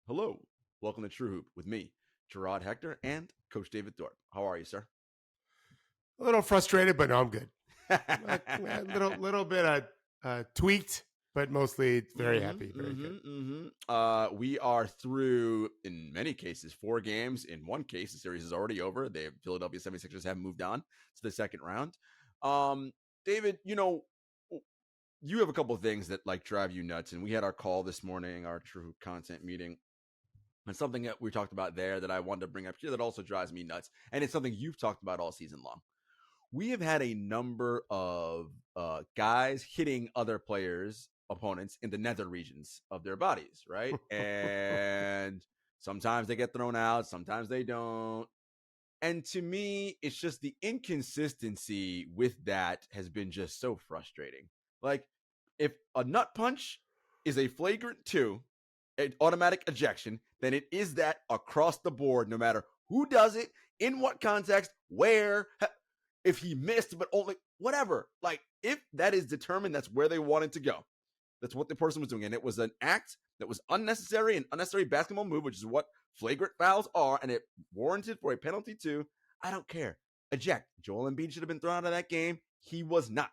Hello, welcome to TrueHoop with me, Jarod, Hector, and Coach David Thorpe. How are you, sir? A little frustrated, but no, I'm good. A little bit tweaked, but mostly very happy. Very good. We are through, in many cases, 4 games. In one case, the series is already over. The Philadelphia 76ers have moved on to the second round. David, you have a couple of things that drive you nuts, and we had our call this morning, our TrueHoop content meeting. And something that we talked about there that I wanted to bring up here that also drives me nuts. And it's something you've talked about all season long. We have had a number of guys hitting other players, opponents, in the nether regions of their bodies, right? And sometimes they get thrown out, sometimes they don't. And to me, it's just the inconsistency with that has been just so frustrating. Like, if a nut punch is a flagrant 2, an automatic ejection, then it is that across the board, no matter who does it, in what context, where, if he missed, but only whatever. Like, if that is determined, that's where they wanted to go. That's what the person was doing. And it was an act that was unnecessary, an unnecessary basketball move, which is what flagrant fouls are, and it warranted for a penalty too. I don't care. Eject. Joel Embiid should have been thrown out of that game. He was not.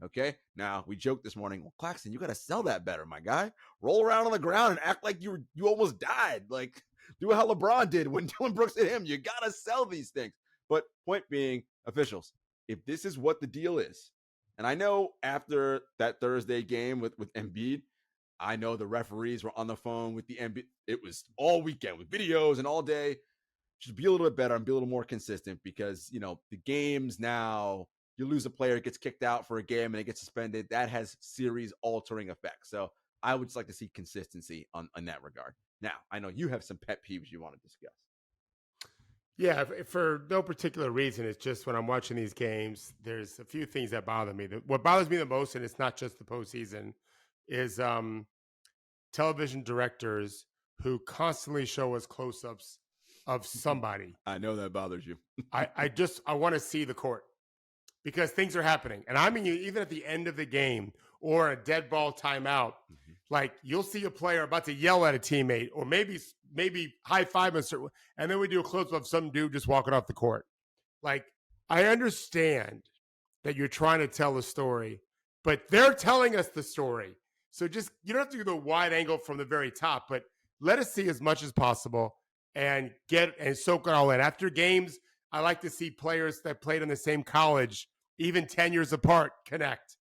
Okay. Now, we joked this morning, well, Claxton, you got to sell that better, my guy. Roll around on the ground and act like you almost died. Like, do how LeBron did when Dylan Brooks hit him. You got to sell these things. But point being, officials, if this is what the deal is, and I know after that Thursday game with Embiid, I know the referees were on the phone with the Embiid. It was all weekend with videos and all day. Just be a little bit better and be a little more consistent because, the games now, you lose a player, gets kicked out for a game and it gets suspended. That has series altering effects. So I would just like to see consistency on that regard. Now, I know you have some pet peeves you want to discuss. Yeah, for no particular reason. It's just when I'm watching these games, there's a few things that bother me. What bothers me the most, and it's not just the postseason, is television directors who constantly show us close-ups of somebody. I know that bothers you. I want to see the court because things are happening. And I mean, even at the end of the game or a dead ball timeout, like you'll see a player about to yell at a teammate or maybe high five a certain, and then we do a close up of some dude just walking off the court. Like, I understand that you're trying to tell a story, but they're telling us the story. So just, you don't have to do the wide angle from the very top, but let us see as much as possible and soak it all in. After games, I like to see players that played in the same college, even 10 years apart, connect.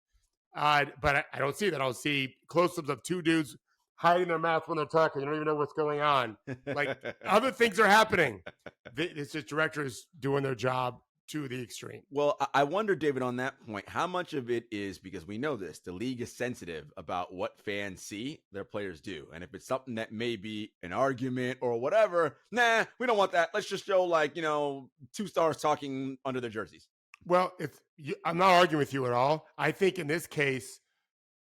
But I don't see that. I'll see close-ups of 2 dudes hiding their mouth when they're talking. You don't even know what's going on. Like, other things are happening. It's just directors doing their job to the extreme. Well, I wonder, David, on that point, how much of it is because we know this, the league is sensitive about what fans see their players do. And if it's something that may be an argument or whatever, nah, we don't want that. Let's just show 2 stars talking under their jerseys. Well, I'm not arguing with you at all. I think in this case,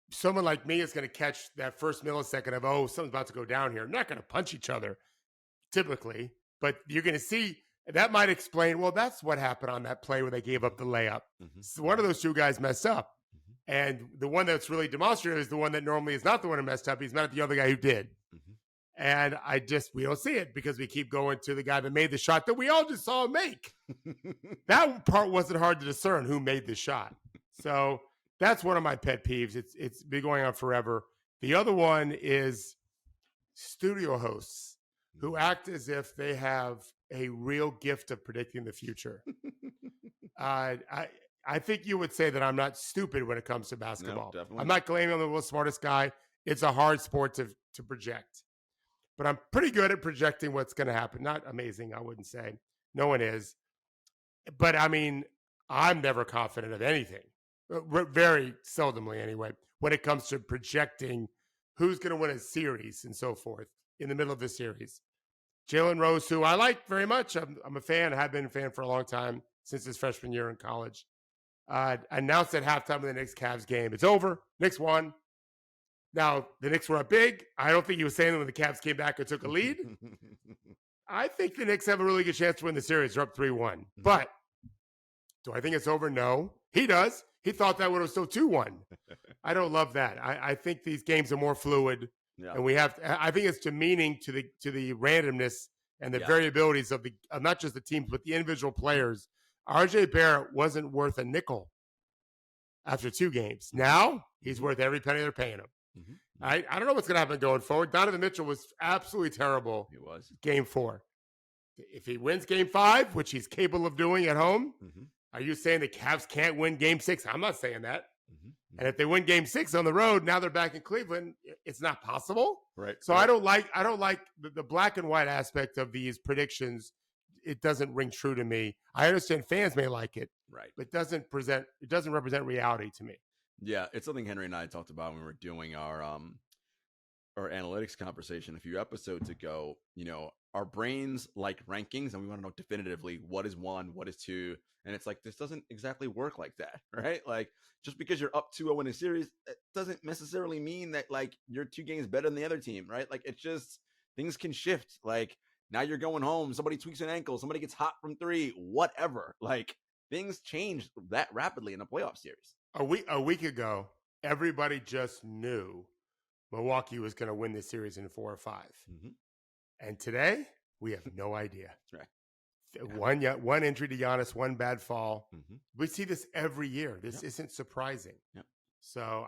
someone like me is going to catch that first millisecond of, oh, something's about to go down here. I'm not going to punch each other typically, but you're going to see that might explain, well, that's what happened on that play where they gave up the layup. So one of those 2 guys messed up. And the one that's really demonstrative is the one that normally is not the one who messed up. He's mad at the other guy who did. And we don't see it because we keep going to the guy that made the shot that we all just saw him make. That part wasn't hard to discern who made the shot. So that's one of my pet peeves. It's been going on forever. The other one is studio hosts who act as if they have a real gift of predicting the future. I think you would say that I'm not stupid when it comes to basketball. No, I'm not claiming I'm the smartest guy. It's a hard sport to project. But I'm pretty good at projecting what's going to happen. Not amazing, I wouldn't say. No one is. But, I mean, I'm never confident of anything. Very seldomly, anyway, when it comes to projecting who's going to win a series and so forth in the middle of the series. Jalen Rose, who I like very much. I'm a fan. I have been a fan for a long time since his freshman year in college. Announced at halftime of the Knicks-Cavs game. It's over. Knicks won. Now, the Knicks were up big. I don't think he was saying that when the Cavs came back and took a lead. I think the Knicks have a really good chance to win the series. They're up 3-1. But do I think it's over? No. He does. He thought that when it was still 2-1. I don't love that. I think these games are more fluid. Yeah. And I think it's demeaning to the randomness and the variabilities of not just the teams, but the individual players. RJ Barrett wasn't worth a nickel after 2 games. Now he's worth every penny they're paying him. I don't know what's going to happen going forward. Donovan Mitchell was absolutely terrible. He was. Game 4. If he wins game 5, which he's capable of doing at home, are you saying the Cavs can't win game 6? I'm not saying that. And if they win game 6 on the road, now they're back in Cleveland. It's not possible. Right. So I don't like the black and white aspect of these predictions. It doesn't ring true to me. I understand fans may like it, right, but it doesn't represent reality to me. Yeah, it's something Henry and I talked about when we were doing our analytics conversation a few episodes ago. You know, our brains like rankings, and we want to know definitively what is 1, what is 2, and it's like this doesn't exactly work like that, right? Like just because you're up 2-0 in a series, it doesn't necessarily mean that like you're 2 games better than the other team, right? Like it's just things can shift. Like now you're going home, somebody tweaks an ankle, somebody gets hot from 3, whatever. Like things change that rapidly in a playoff series. A week ago, everybody just knew Milwaukee was going to win this series in 4 or 5. And today, we have no idea. That's right. One injury to Giannis, 1 bad fall. We see this every year. This isn't surprising. So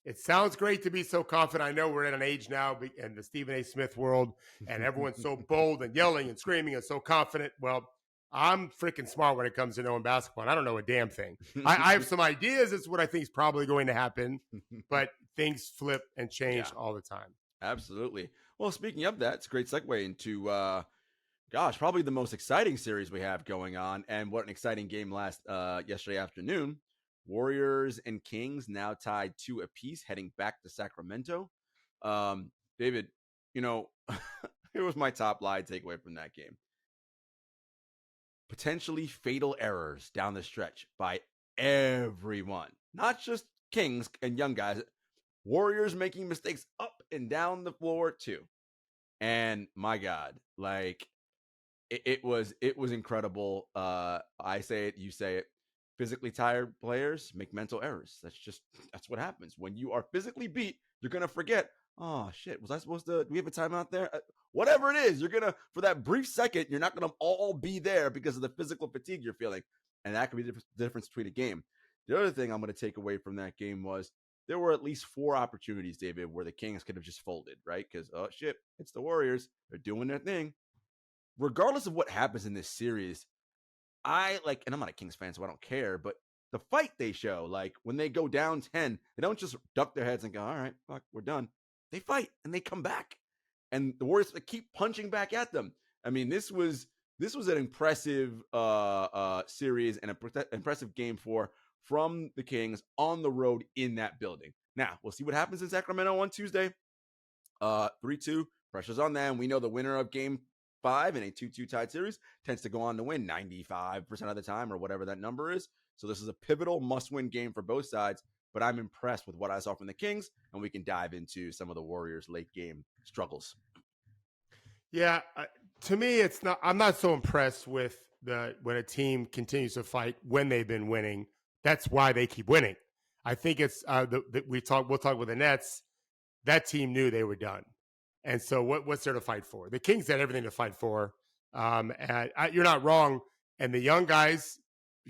it sounds great to be so confident. I know we're at an age now in the Stephen A. Smith world, and everyone's so bold and yelling and screaming and so confident. Well, I'm freaking smart when it comes to knowing basketball, and I don't know a damn thing. I have some ideas as to what I think is probably going to happen, but things flip and change all the time. Absolutely. Well, speaking of that, it's a great segue into, probably the most exciting series we have going on, and what an exciting game yesterday afternoon. Warriors and Kings now tied 2 apiece, heading back to Sacramento. David, here was my top line takeaway from that game. Potentially fatal errors down the stretch by everyone, not just Kings and young guys. Warriors making mistakes up and down the floor too. And my God, like it was incredible. I say it, you say it. Physically tired players make mental errors. That's what happens. When you are physically beat, you're going to forget, oh shit, was I supposed to, do we have a timeout there? Whatever it is, you're going to, for that brief second, you're not going to all be there because of the physical fatigue you're feeling. And that could be the difference between a game. The other thing I'm going to take away from that game was there were at least 4 opportunities, David, where the Kings could have just folded, right? Because, oh shit, it's the Warriors. They're doing their thing. Regardless of what happens in this series, and I'm not a Kings fan, so I don't care, but the fight they show, like when they go down 10, they don't just duck their heads and go, all right, fuck, we're done. They fight and they come back. And the Warriors keep punching back at them. I mean, this was an impressive series and an impressive game from the Kings on the road in that building. Now, we'll see what happens in Sacramento on Tuesday. 3-2, pressure's on them. We know the winner of game 5 in a 2-2 tied series tends to go on to win 95% of the time, or whatever that number is. So this is a pivotal must-win game for both sides, but I'm impressed with what I saw from the Kings, and we can dive into some of the Warriors' late game struggles. Yeah, to me, I'm not so impressed with when a team continues to fight when they've been winning. That's why they keep winning. I think it's we'll talk with the Nets. That team knew they were done. And so what's there to fight for? The Kings had everything to fight for. And you're not wrong. And the young guys,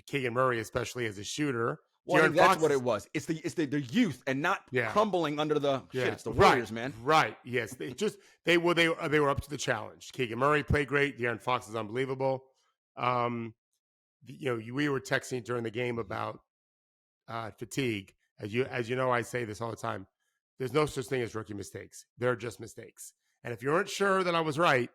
Keegan Murray especially as a shooter. Well, I think that's what it was. It's the youth and not crumbling under the shit. It's the Warriors, man. Right. Yes. They were up to the challenge. Keegan Murray played great. De'Aaron Fox is unbelievable. We were texting during the game about fatigue. As you know, I say this all the time. There's no such thing as rookie mistakes. They're just mistakes. And if you weren't sure that I was right,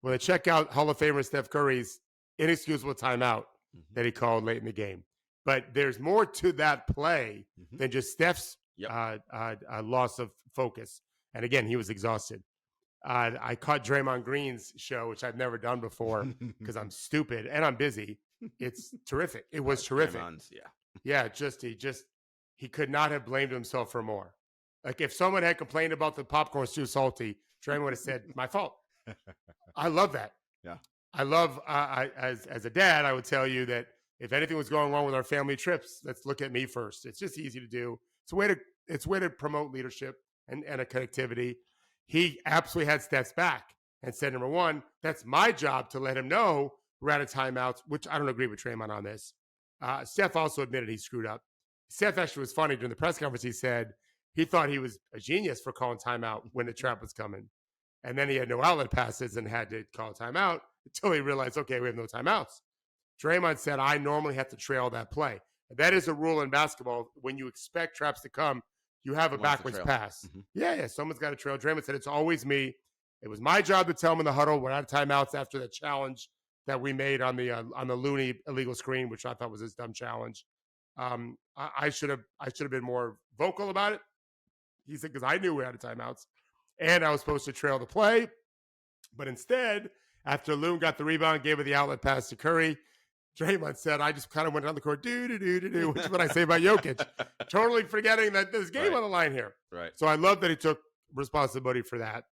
well, check out Hall of Famer Steph Curry's inexcusable timeout that he called late in the game. But there's more to that play than just Steph's loss of focus. And again, he was exhausted. I caught Draymond Green's show, which I've never done before because I'm stupid and I'm busy. It's terrific. It was terrific. He could not have blamed himself for more. Like if someone had complained about the popcorn's too salty, Draymond would have said, "My fault." I love that. Yeah, I love. As a dad, I would tell you that if anything was going wrong with our family trips, let's look at me first. It's just easy to do. It's a way to promote leadership and a connectivity, he absolutely had Steph's back and said, number one, that's my job to let him know we're out of timeouts, which I don't agree with Draymond on this. Steph also admitted he screwed up. Steph actually was funny during the press conference. He said he thought he was a genius for calling timeout when the trap was coming. And then he had no outlet passes and had to call timeout until he realized, okay, we have no timeouts. Draymond said, I normally have to trail that play. That is a rule in basketball. When you expect traps to come, you have a backwards pass. Mm-hmm. Yeah, someone's got to trail. Draymond said, it's always me. It was my job to tell him in the huddle, we're out of timeouts after the challenge that we made on the Looney illegal screen, which I thought was his dumb challenge. I should have been more vocal about it. He said, because I knew we had timeouts and I was supposed to trail the play. But instead, after Loon got the rebound, gave it the outlet pass to Curry, Draymond said, I just kind of went down the court, do, which is what I say about Jokic. Totally forgetting that there's game on the line here. Right. So I love that he took responsibility for that.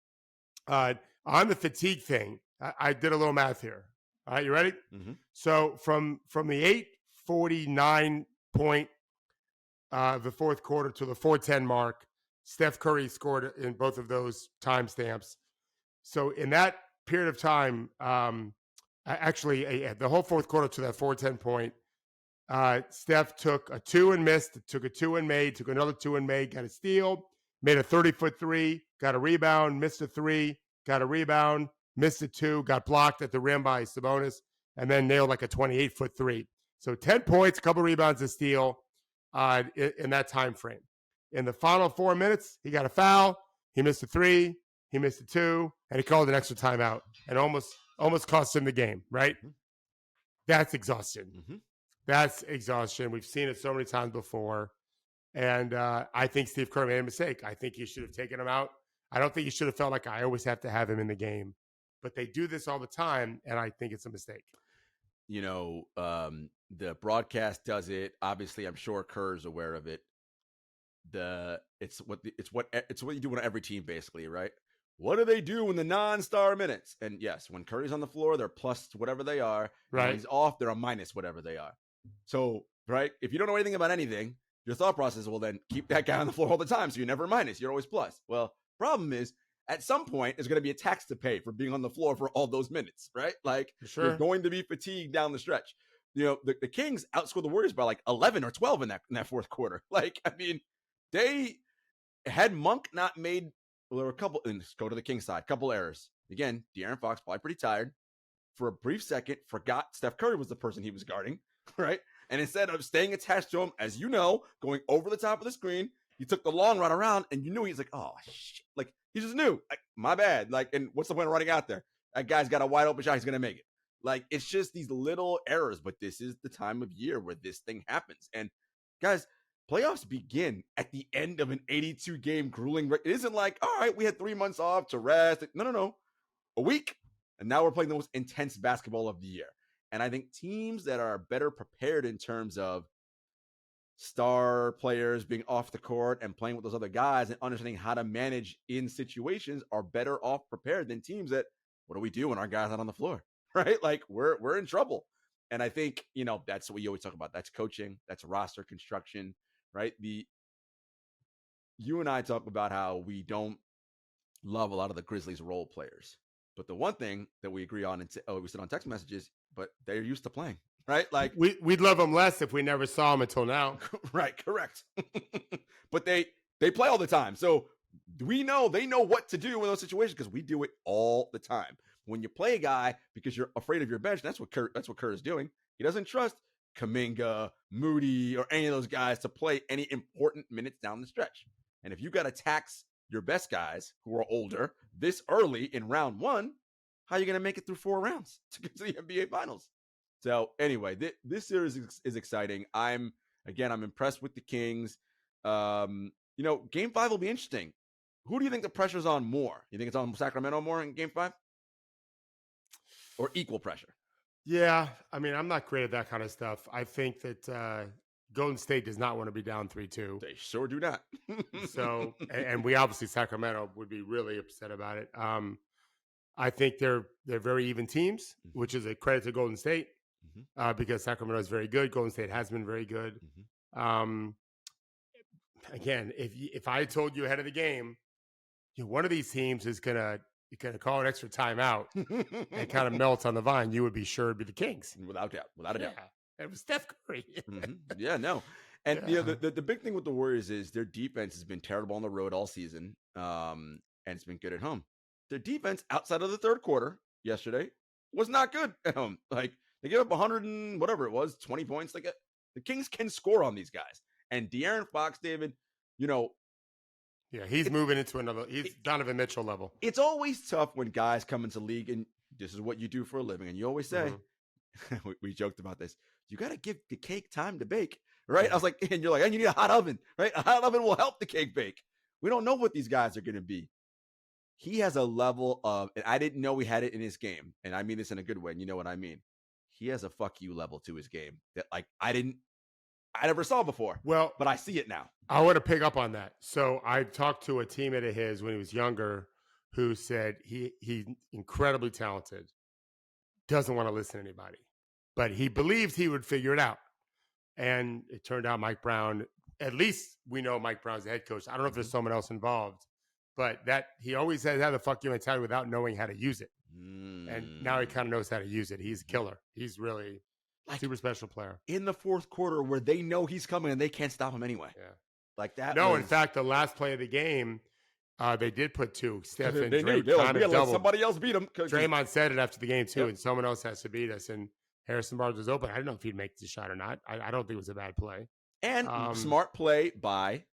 On the fatigue thing, I did a little math here. All right, you ready? Mm-hmm. So from the 8:49 point the fourth quarter to the 4:10 mark, Steph Curry scored in both of those timestamps. So in that period of time, the whole fourth quarter to that 4:10 point, Steph took a 2 and missed, took a 2 and made, took another 2 and made, got a steal, made a 30-foot three, got a rebound, missed a 3, got a rebound, missed a 2, got blocked at the rim by Sabonis, and then nailed like a 28-foot 3. So 10 points, a couple rebounds, a steal in that time frame. In the final 4 minutes, he got a foul, he missed a 3, he missed a 2, and he called an extra timeout and almost cost him the game, right? Mm-hmm. That's exhaustion. Mm-hmm. That's exhaustion. We've seen it so many times before. And I think Steve Kerr made a mistake. I think he should have taken him out. I don't think he should have felt like I always have to have him in the game. But they do this all the time, and I think it's a mistake. You know, the broadcast does it. Obviously, I'm sure Kerr's aware of it. It's what you do on every team, basically, right? What do they do in the non-star minutes? And yes, when Curry's on the floor, they're plus whatever they are. Right. When he's off, they're a minus whatever they are. So, right, if you don't know anything about anything, your thought process is, well, then keep that guy on the floor all the time, so you're never minus. You're always plus. Well, problem is, at some point, there's going to be a tax to pay for being on the floor for all those minutes, right? Like, You're going to be fatigued down the stretch. You know, the Kings outscored the Warriors by like 11 or 12 in that fourth quarter. Like, I mean, they had Monk not made, well, there were a couple, and let's go to the Kings side, couple errors. Again, De'Aaron Fox probably pretty tired. For a brief second, forgot Steph Curry was the person he was guarding, right? And instead of staying attached to him, as you know, going over the top of the screen, he took the long run around, and you knew he's like, oh, shit. Like, he just knew, like, my bad. Like, and what's the point of running out there? That guy's got a wide open shot. He's going to make it. Like, it's just these little errors, but this is the time of year where this thing happens. And guys, playoffs begin at the end of an 82-game grueling. It isn't like, all right, we had 3 months off to rest. No. A week. And now we're playing the most intense basketball of the year. And I think teams that are better prepared in terms of star players being off the court and playing with those other guys and understanding how to manage in situations are better off prepared than teams that, what do we do when our guys not on the floor, right? Like we're in trouble. And I think, you know, that's what you always talk about. That's coaching. That's roster construction, right? You and I talk about how we don't love a lot of the Grizzlies role players. But the one thing that we agree on, we said on text messages, but they're used to playing, right? Like we'd love them less if we never saw them until now. Right, correct. But they play all the time. So we know they know what to do in those situations because we do it all the time. When you play a guy because you're afraid of your bench, that's what Kerr is doing. He doesn't trust Kuminga, Moody, or any of those guys to play any important minutes down the stretch. And if you got to tax your best guys who are older this early in round 1, how are you going to make it through 4 rounds to get to the NBA Finals? So anyway, this series is exciting. I'm impressed with the Kings. You know, Game 5 will be interesting. Who do you think the pressure's on more? You think it's on Sacramento more in Game 5? Or equal pressure? Yeah, I mean, I'm not great at that kind of stuff. I think that Golden State does not want to be down 3-2. They sure do not. So, and we obviously, Sacramento would be really upset about it. I think they're very even teams, which is a credit to Golden State because Sacramento is very good. Golden State has been very good. Again, if I told you ahead of the game one of these teams is gonna call an extra timeout and kind of melt on the vine, you would be sure it'd be the Kings. Without doubt. Without a doubt. It was Steph Curry. Yeah, no. And the big thing with the Warriors is their defense has been terrible on the road all season. And it's been good at home. Their defense outside of the third quarter yesterday was not good at home. Like they gave up 100 and whatever it was, 20 points. Like the Kings can score on these guys. And De'Aaron Fox, David, he's moving into another. He's Donovan Mitchell level. It's always tough when guys come into league and this is what you do for a living. And you always say, we joked about this. You got to give the cake time to bake, right? Yeah. I was like, and you're like, and you need a hot oven, right? A hot oven will help the cake bake. We don't know what these guys are going to be. He has a level of, and I didn't know he had it in his game. And I mean this in a good way. And you know what I mean? He has a fuck you level to his game that like I never saw before. Well, but I see it now. I want to pick up on that. So I talked to a teammate of his when he was younger who said he's incredibly talented, doesn't want to listen to anybody, but he believes he would figure it out. And it turned out Mike Brown, at least we know Mike Brown's the head coach. I don't know if there's someone else involved, but that he always had the fuck you mentality without knowing how to use it. And now he kind of knows how to use it. He's a killer. He's really like super special player. In the fourth quarter where they know he's coming and they can't stop him anyway. Yeah. Like that. No, in fact, the last play of the game, they did put two. Steph and they Drake knew. kind of doubled. Somebody else beat him. Draymond said it after the game too, and someone else has to beat us. And Harrison Barnes was open. I don't know if he'd make the shot or not. I don't think it was a bad play. And smart play by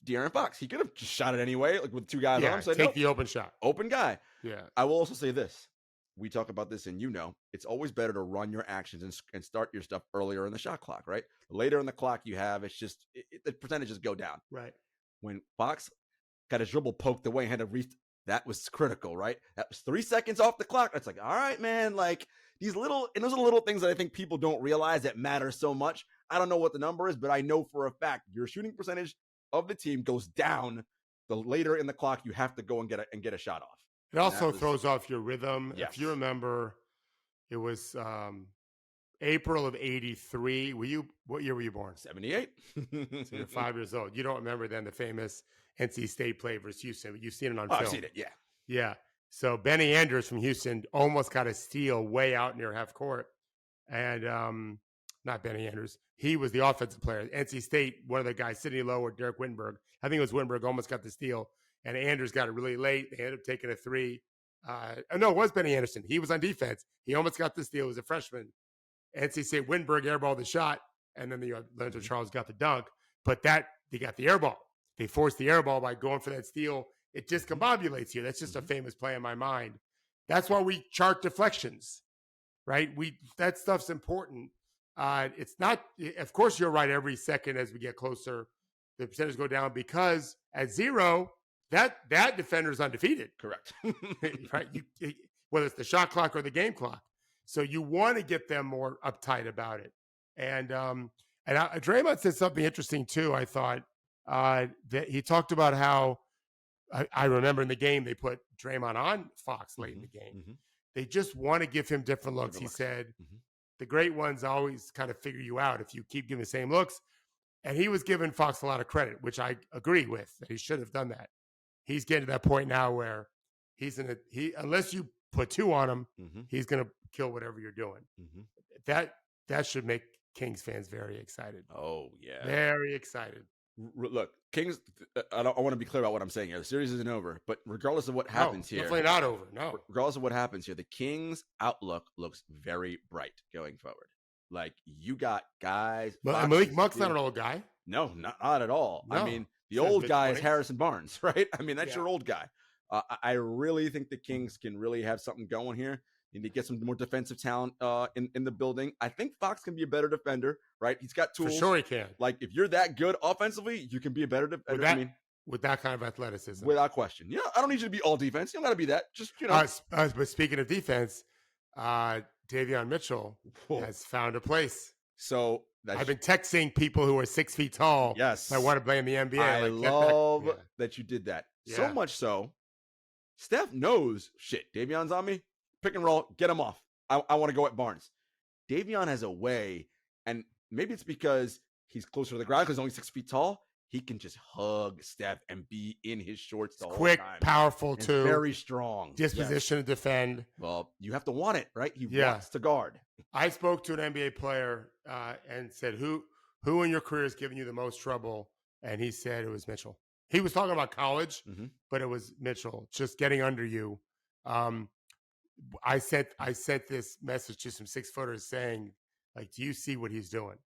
De'Aaron Fox. He could have just shot it anyway, like with two guys on him. So take the open shot. Open guy. Yeah. I will also say this. We talk about this, and it's always better to run your actions and start your stuff earlier in the shot clock, right? The later in the clock you have, it's just the percentages go down. Right. When Fox got his dribble poked away and had to reach, that was critical, right? That was 3 seconds off the clock. It's like, all right, man, like those are the little things that I think people don't realize that matter so much. I don't know what the number is, but I know for a fact your shooting percentage of the team goes down the later in the clock you have to go and get a shot off. It also throws off your rhythm. Yes. If you remember, it was April of '83. What year were you born? 78. So you're 5 years old. You don't remember then the famous NC State play versus Houston. You've seen it on film. I've seen it, yeah. Yeah. So Benny Andrews from Houston almost got a steal way out near half court. And not Benny Andrews. He was the offensive player. NC State, one of the guys sitting low, or Derek Winberg. I think it was Winberg, almost got the steal. And Andrews got it really late. They ended up taking a three. No, it was Benny Anderson. He was on defense. He almost got the steal. He was a freshman. NC State Winberg airballed the shot, and then Leonard Charles got the dunk. But they got the airball. They forced the airball by going for that steal. It just combobulates you. That's just a famous play in my mind. That's why we chart deflections, right? That stuff's important. It's not, of course, you're right. Every second as we get closer, the percentage go down because at 0, that defender is undefeated. Correct. Right? Whether it's the shot clock or the game clock. So you want to get them more uptight about it. And Draymond said something interesting too. I thought that he talked about how I remember in the game they put Draymond on Fox late in the game. Mm-hmm. They just want to give him different looks. He said the great ones always kind of figure you out if you keep giving the same looks. And he was giving Fox a lot of credit, which I agree with, that he should have done that. He's getting to that point now where unless you put 2 on him, he's going to kill whatever you're doing. That should make Kings fans very excited. Oh, yeah. Very excited. Look, Kings, I want to be clear about what I'm saying here. The series isn't over, but regardless of what happens here. Definitely not over, no. Regardless of what happens here, the Kings' outlook looks very bright going forward. Like, you got guys. But Malik Monk's not an old guy. No, not at all. No. I mean, the old guy is Harrison Barnes, right? I mean, that's your old guy. I really think the Kings can really have something going here. They need to get some more defensive talent in the building. I think Fox can be a better defender, right? He's got tools. For sure he can. Like, if you're that good offensively, you can be a better defender. With that kind of athleticism. Without question. Yeah, I don't need you to be all defense. You don't got to be that. Just, But speaking of defense, Davion Mitchell has found a place. So I've been texting people who are 6 feet tall. Yes. I want to blame the NBA. I love that you did that. Yeah. So much so, Steph knows, Davion's on me. Pick and roll, get him off. I want to go at Barnes. Davion has a way, and maybe it's because he's closer to the ground because he's only 6 feet tall. he can just hug Steph and be in his shorts the It's whole quick, time. powerful And too. very strong. Disposition to defend. Well, you have to want it, right? He wants to guard. I spoke to an NBA player and said, who in your career has given you the most trouble? And he said it was Mitchell. He was talking about college, but it was Mitchell, just getting under you. I sent this message to some 6-footers saying, like, do you see what he's doing?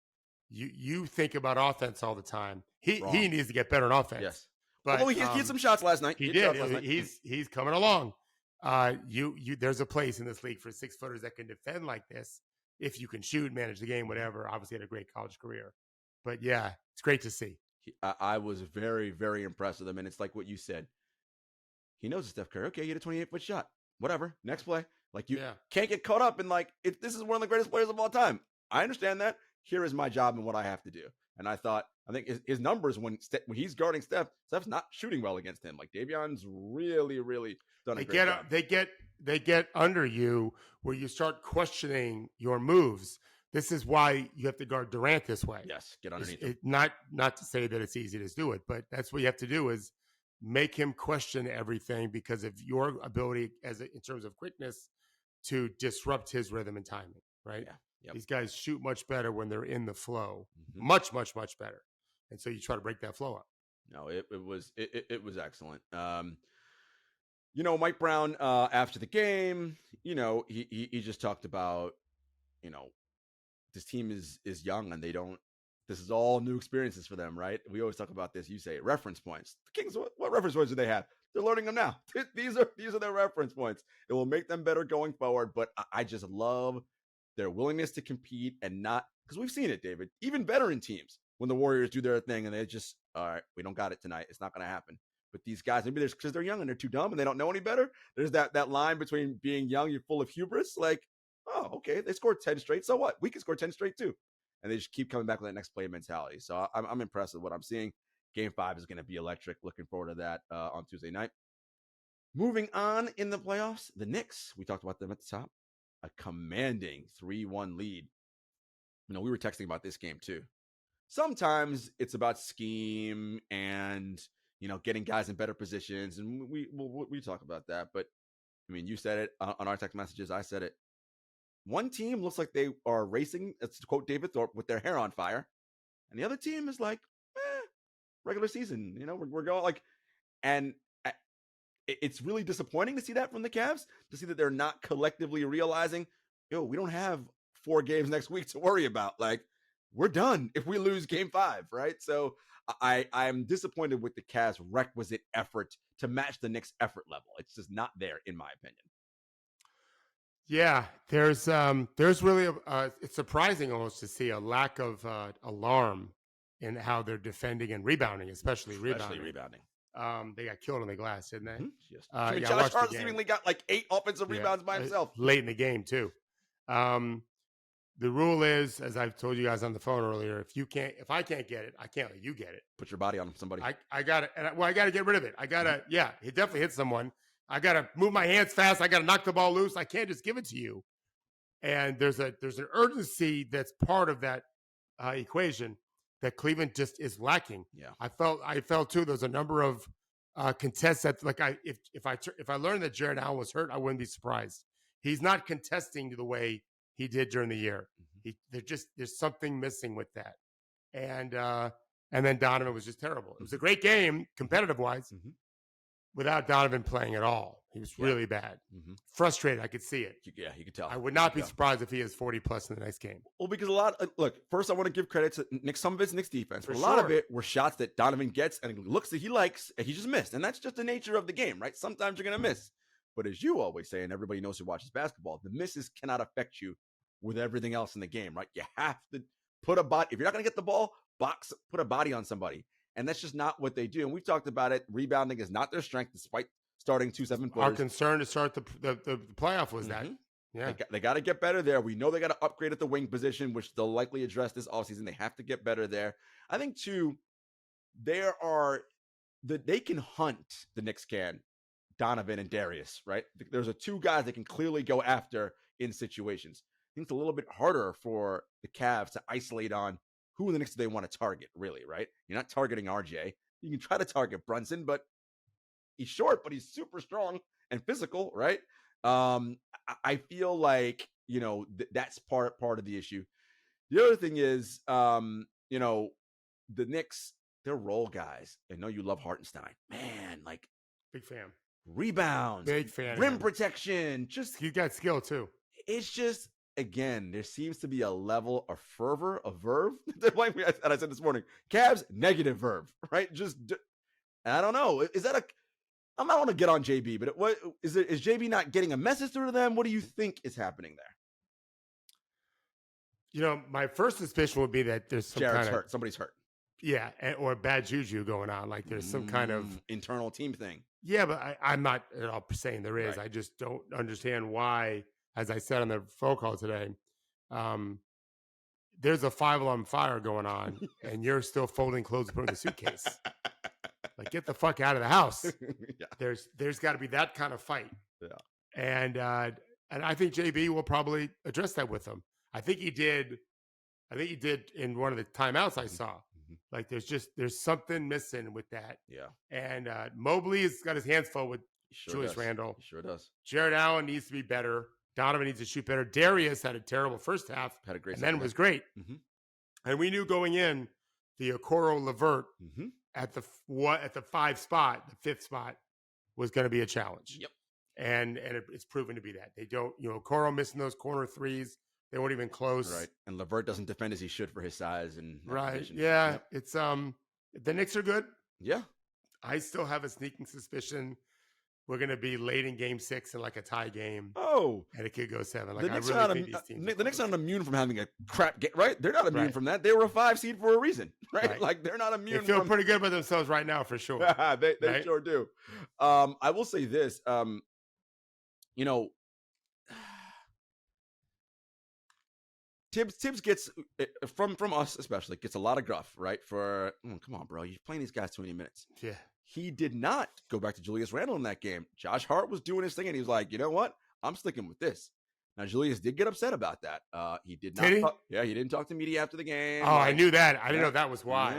You think about offense all the time. He needs to get better on offense. Yes. But although he hit some shots last night. He did. He's coming along. There's a place in this league for 6-footers that can defend like this. If you can shoot, manage the game, whatever. Obviously had a great college career. But yeah, it's great to see. I was very, very impressed with him. And it's like what you said. He knows Steph Curry. Okay, you had a 28-foot shot. Whatever. Next play. Like, you can't get caught up in, like, this is one of the greatest players of all time. I understand that. Here is my job and what I have to do. And I think his numbers when he's guarding Steph's not shooting well against him. Like, Davion's really, really done a great job. They get under you where you start questioning your moves. This is why you have to guard Durant this way. Yes, get underneath him. Not to say that it's easy to do it, but that's what you have to do is make him question everything because of your ability in terms of quickness to disrupt his rhythm and timing, right? Yeah. Yep. These guys shoot much better when they're in the flow. Much, much, much better. And so you try to break that flow up. No, it was excellent. Mike Brown, after the game, he just talked about, this team is young and this is all new experiences for them, right? We always talk about this. You say reference points. The Kings, what reference points do they have? They're learning them now. These are their reference points. It will make them better going forward. But I just love their willingness to compete and not, because we've seen it, David, even veteran teams when the Warriors do their thing and they just, all right, we don't got it tonight. It's not going to happen. But these guys, maybe there's because they're young and they're too dumb and they don't know any better. There's that line between being young, you're full of hubris. Like, oh, okay, they scored 10 straight. So what? We can score 10 straight too. And they just keep coming back with that next play mentality. So I'm impressed with what I'm seeing. Game 5 is going to be electric. Looking forward to that on Tuesday night. Moving on in the playoffs, the Knicks. We talked about them at the top. A commanding 3-1 lead. We were texting about this game too. Sometimes it's about scheme and, getting guys in better positions. And we talk about that. But, you said it on our text messages. I said it. One team looks like they are racing, to quote David Thorpe, with their hair on fire. And the other team is like, regular season. We're going like, and it's really disappointing to see that from the Cavs, to see that they're not collectively realizing, we don't have 4 games next week to worry about. Like, we're done if we lose game 5, right? So I'm disappointed with the Cavs' requisite effort to match the Knicks' effort level. It's just not there, in my opinion. Yeah, there's really it's surprising almost to see a lack of alarm in how they're defending and rebounding, especially rebounding. They got killed on the glass, didn't they? Yes. Josh Hart seemingly got like 8 offensive rebounds by himself late in the game too. The rule is, as I've told you guys on the phone earlier, if I can't get it, I can't let you get it. Put your body on somebody. I got it. I got to get rid of it. I got to. Yeah, he definitely hit someone. I got to move my hands fast. I got to knock the ball loose. I can't just give it to you. And there's an urgency that's part of that equation that Cleveland just is lacking. Yeah, I felt too. There's a number of contests that, like, if I learned that Jarod Allen was hurt, I wouldn't be surprised. He's not contesting the way he did during the year. There's something missing with that. And then Donovan was just terrible. It was a great game, competitive wise. Without Donovan playing at all. He was really bad. Frustrated. I could see it. Yeah, you could tell. I would not be surprised if he has 40 plus in the next game. Well, because look, first I want to give credit to Nick, some of it's Nick's defense. But a lot of it were shots that Donovan gets and looks that he likes, and he just missed. And that's just the nature of the game, right? Sometimes you're going to miss. But as you always say, and everybody knows who watches basketball, the misses cannot affect you with everything else in the game, right? You have to put a body. If you're not going to get the ball, put a body on somebody. And that's just not what they do. And we've talked about it. Rebounding is not their strength, despite starting 2 7-footers. Our concern to start the playoff was that. Yeah. They got to get better there. We know they got to upgrade at the wing position, which they'll likely address this offseason. They have to get better there. I think, too, they can hunt, the Knicks can, Donovan and Darius, right? There's 2 guys that can clearly go after in situations. I think it's a little bit harder for the Cavs to isolate on who in the Knicks do they want to target, really, right? You're not targeting RJ. You can try to target Brunson, but he's short, but he's super strong and physical, right? I feel like, that's part of the issue. The other thing is, the Knicks, they're role guys. I know you love Hartenstein. Man, like, big fan. Rebounds, big fan, rim protection. Just he's got skill too. It's just, again, there seems to be a level of fervor, of verve. And I said this morning, Cavs negative verve, right? I don't know. Is that I'm not want to get on JB, but what is it? Is JB not getting a message through to them? What do you think is happening there? My first suspicion would be that there's some Jared's hurt. Somebody's hurt. Yeah, or bad juju going on. Like there's some kind of internal team thing. Yeah, but I'm not at all saying there is. Right. I just don't understand why, as I said on the phone call today, there's a 5-alarm fire going on, and you're still folding clothes and putting in the suitcase. Like, get the fuck out of the house. Yeah. There's got to be that kind of fight. Yeah. And I think JB will probably address that with him. I think he did in one of the timeouts I saw. Like there's something missing with that. Yeah. And Mobley has got his hands full with Julius Randle. He sure does. Jarrod Allen needs to be better. Donovan needs to shoot better. Darius had a terrible first half. Had a great and then was great. Mm-hmm. And we knew going in the Okoro Levert at the 5 spot, the 5th spot, was going to be a challenge. Yep. And it's proven to be that. They don't, Okoro missing those corner threes. They weren't even close. Right. And Levert doesn't defend as he should for his size and right. Position. Yeah. Yep. It's the Knicks are good. Yeah. I still have a sneaking suspicion we're going to be late in game 6 in like a tie game. Oh. And it could go 7. Like the Knicks I really think these teams the Knicks aren't immune from having a crap game, right? They're not immune from that. They were a 5 seed for a reason, right? Like they're not immune. They feel pretty good about themselves right now for sure. they right? Sure do. I will say this, Tibbs gets from us especially gets a lot of guff, right? For come on, bro, you're playing these guys 20 minutes. Yeah, he did not go back to Julius Randle in that game. Josh Hart was doing his thing, and he was like, you know what? I'm sticking with this. Now Julius did get upset about that. He did not. He didn't talk to media after the game. Oh, I knew that. I didn't know that was why.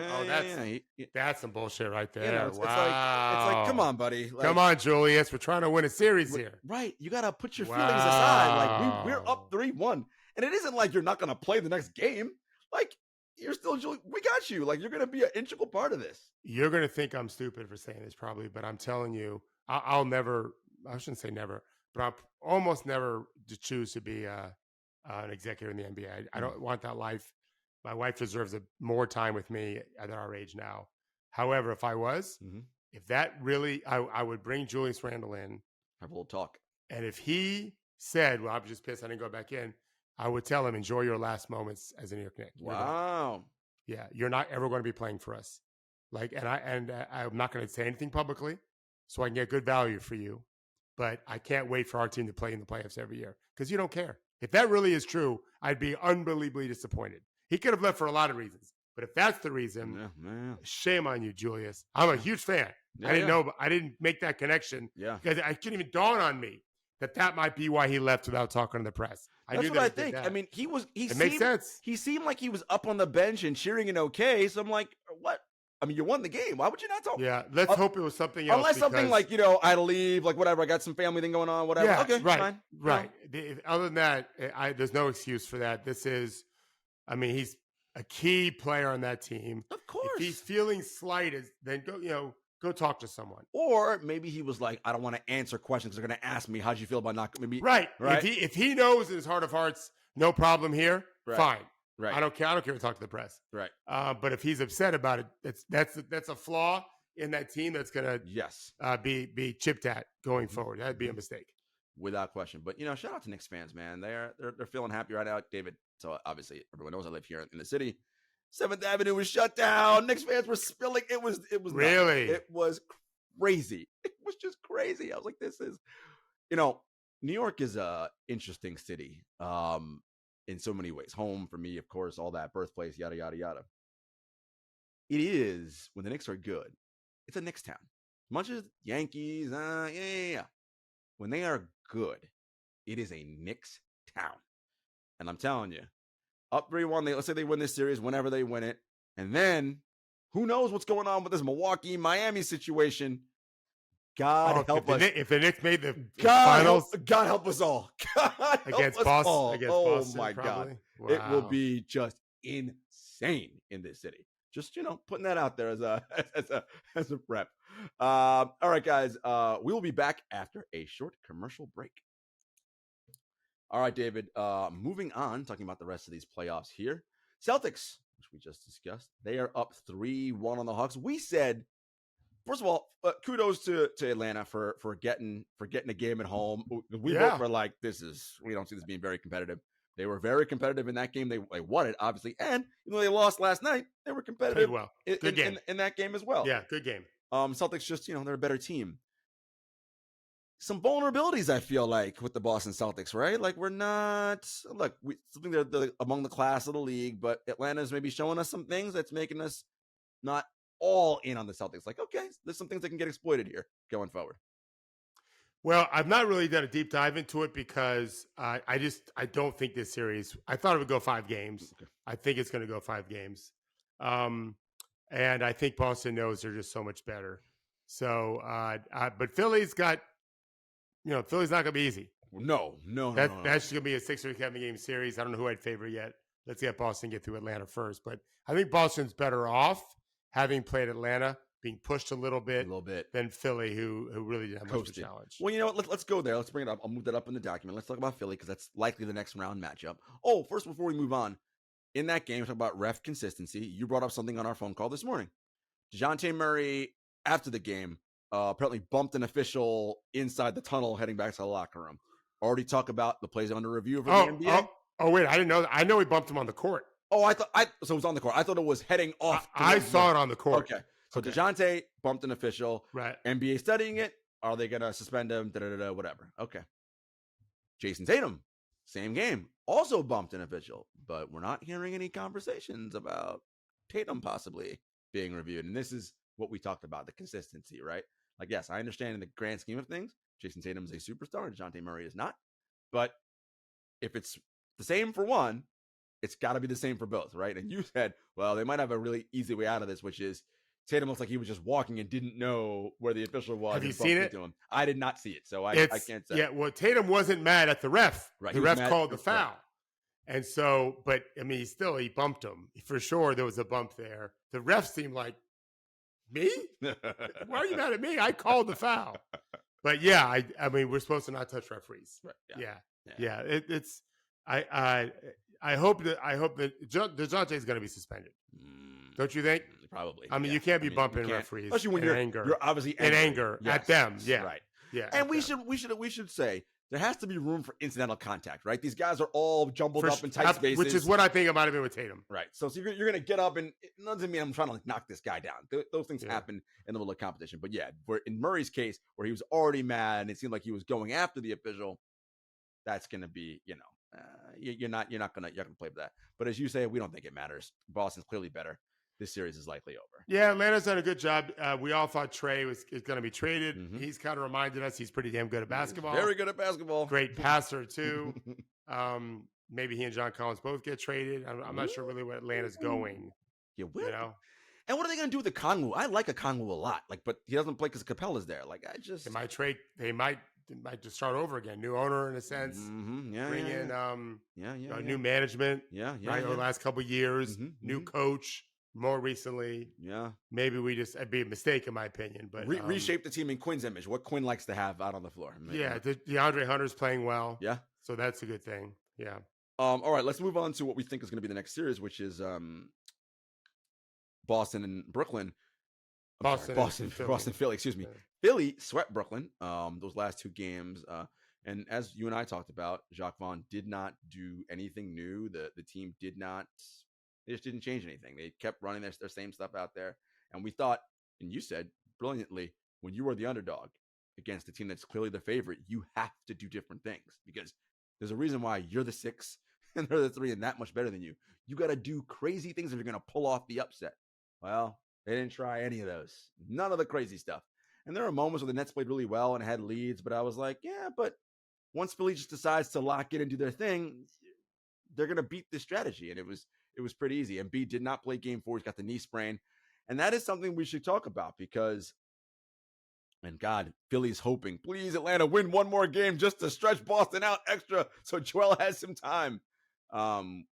That's some bullshit right there. It's like, come on, buddy. Like, come on, Julius. We're trying to win a series here. Right. You gotta put your feelings aside. Like we're up 3-1. And it isn't like you're not going to play the next game. Like, you're still, we got you. Like, you're going to be an integral part of this. You're going to think I'm stupid for saying this probably, but I'm telling you, I'll never, I shouldn't say never, but I'll almost never choose to be an executive in the NBA. I don't want that life. My wife deserves more time with me at our age now. However, if I was, if that really, I would bring Julius Randle in. Have a little talk. And if he said, well, I'm just pissed I didn't go back in, I would tell him, enjoy your last moments as a New York Knick. Wow. Yeah, you're not ever going to be playing for us. Like, and I'm not going to say anything publicly, so I can get good value for you. But I can't wait for our team to play in the playoffs every year because you don't care. If that really is true, I'd be unbelievably disappointed. He could have left for a lot of reasons, but if that's the reason, shame on you, Julius. I'm a huge fan. Yeah, I didn't know, I didn't make that connection. Yeah, because I couldn't even dawn on me that might be why he left without talking to the press. That's what I think. I mean, it makes sense. He seemed like he was up on the bench and cheering and okay. So I'm like, what? I mean, you won the game. Why would you not talk? Yeah, let's hope it was something else. Unless something like, I had to leave, like whatever. I got some family thing going on, whatever. Yeah, okay, right, fine. Right. Other than that, there's no excuse for that. He's a key player on that team. Of course. If he's feeling slighted, then go talk to someone. Or maybe he was like, I don't want to answer questions. They're going to ask me, how'd you feel about not maybe right. If he knows in his heart of hearts, no problem here, fine. Right. I don't care to talk to the press. Right. But if he's upset about it, that's a flaw in that team that's going to be chipped at going forward. That'd be a mistake. Without question. But, shout out to Knicks fans, man. They're feeling happy right now. David, so obviously everyone knows I live here in the city. 7th Avenue was shut down. Knicks fans were spilling. It was really, it was crazy. It was just crazy. I was like, this is, New York is a interesting city. In so many ways. Home for me, of course, all that, birthplace, yada, yada, yada. It is, when the Knicks are good, it's a Knicks town. Much as Yankees, when they are good, it is a Knicks town. And I'm telling you, up 3-1. Let's say they win this series whenever they win it. And then who knows what's going on with this Milwaukee-Miami situation. God help us. If the Knicks made the finals. God help us all. God against help us Boston. all. Against Oh, Boston, my probably. God. Wow. It will be just insane in this city. Just, putting that out there as a prep. All right, guys. We will be back after a short commercial break. All right, David. Moving on, talking about the rest of these playoffs here. Celtics, which we just discussed, they are up 3-1 on the Hawks. We said, first of all, kudos to Atlanta for getting a game at home. We both were like, we don't see this being very competitive. They were very competitive in that game. They won it, obviously. And even though they lost last night, they were competitive in that game as well. Yeah, good game. Celtics just, they're a better team. Some vulnerabilities, I feel like, with the Boston Celtics, right? Like, we're not, something they're among the class of the league, but Atlanta's maybe showing us some things that's making us not all in on the Celtics. Like, okay, there's some things that can get exploited here going forward. Well, I've not really done a deep dive into it because I don't think this series, I thought it would go 5 games. Okay. I think it's going to go 5 games. And I think Boston knows they're just so much better. So, but Philly's got, Philly's not going to be easy. No. That's just going to be a 6 or 7 game series. I don't know who I'd favor yet. Let's get Boston get through Atlanta first. But I think Boston's better off having played Atlanta, being pushed a little bit than Philly, who really didn't have much of a challenge. Well, you know what? Let's go there. Let's bring it up. I'll move that up in the document. Let's talk about Philly because that's likely the next round matchup. Oh, first, before we move on, in that game, we talk about ref consistency. You brought up something on our phone call this morning. DeJounte Murray, after the game, apparently bumped an official inside the tunnel heading back to the locker room. Already talk about the plays under review for the NBA. Oh, wait, I didn't know that. I know he bumped him on the court. Oh, so it was on the court. I thght it was heading off. I saw it on the court. Okay. So DeJounte bumped an official. Right. NBA studying it. Are they going to suspend him? Whatever. Okay. Jason Tatum, same game. Also bumped an official. But we're not hearing any conversations about Tatum possibly being reviewed. And this is what we talked about, the consistency, right? Like, yes, I understand in the grand scheme of things, Jason Tatum is a superstar and DeJounte Murray is not. But if it's the same for one, it's got to be the same for both, right? And you said, well, they might have a really easy way out of this, which is Tatum looks like he was just walking and didn't know where the official was. Have you seen it? To him. I did not see it, so I can't say. Yeah, well, Tatum wasn't mad at the ref. Right. The ref called the foul. Right. And so, but, I mean, he bumped him. For sure, there was a bump there. The ref seemed like, me? Why are you mad at me? I called the foul. But, yeah, I mean, we're supposed to not touch referees. Right. Yeah. It's I hope that DeJounte is going to be suspended. Don't you think? Probably. I mean, you can't be bumping referees, especially when you're obviously angry at them. Yeah, right. Yeah, and we should say there has to be room for incidental contact, right? These guys are all jumbled up in tight spaces, which is what I think might have been with Tatum. Right. So you're going to get up, and it doesn't mean I'm trying to knock this guy down. Those things happen in the middle of competition. But yeah, in Murray's case, where he was already mad and it seemed like he was going after the official, that's going to be, you're not going to play for that. But as you say, we don't think it matters. Boston's clearly better. This series is likely over. Yeah, Atlanta's done a good job. We all thought Trey is going to be traded. Mm-hmm. He's kind of reminded us he's pretty damn good at basketball. Very good at basketball. Great passer, too. Maybe he and John Collins both get traded. I'm not sure really where Atlanta's going. You will. And what are they going to do with the Okongwu? I like Okongwu a lot. But he doesn't play because Capella's there. They might just start over again. New owner in a sense. Mm-hmm. Bring in new management. Yeah. Over the last couple of years. Mm-hmm. New coach. More recently, maybe it'd be a mistake in my opinion, but reshape the team in Quinn's image. What Quinn likes to have out on the floor. DeAndre Hunter's playing well. Yeah, so that's a good thing. Yeah. All right, let's move on to what we think is going to be the next series, which is Boston and Brooklyn. Boston, Philly. Excuse me. Philly swept Brooklyn. Those last 2 games. And as you and I talked about, Jacques Vaughn did not do anything new. The team did not. They just didn't change anything. They kept running their same stuff out there. And we thought, and you said brilliantly, when you are the underdog against a team that's clearly the favorite, you have to do different things because there's a reason why you're the 6 and they're the 3 and that much better than you. You got to do crazy things if you're going to pull off the upset. Well, they didn't try any of those. None of the crazy stuff. And there were moments where the Nets played really well and had leads, but I was like, yeah, but once Philly just decides to lock in and do their thing, they're going to beat this strategy. And it was pretty easy. Embiid did not play game 4. He's got the knee sprain. And that is something we should talk about because, and God, Philly's hoping, please, Atlanta, win one more game just to stretch Boston out extra so Joel has some time.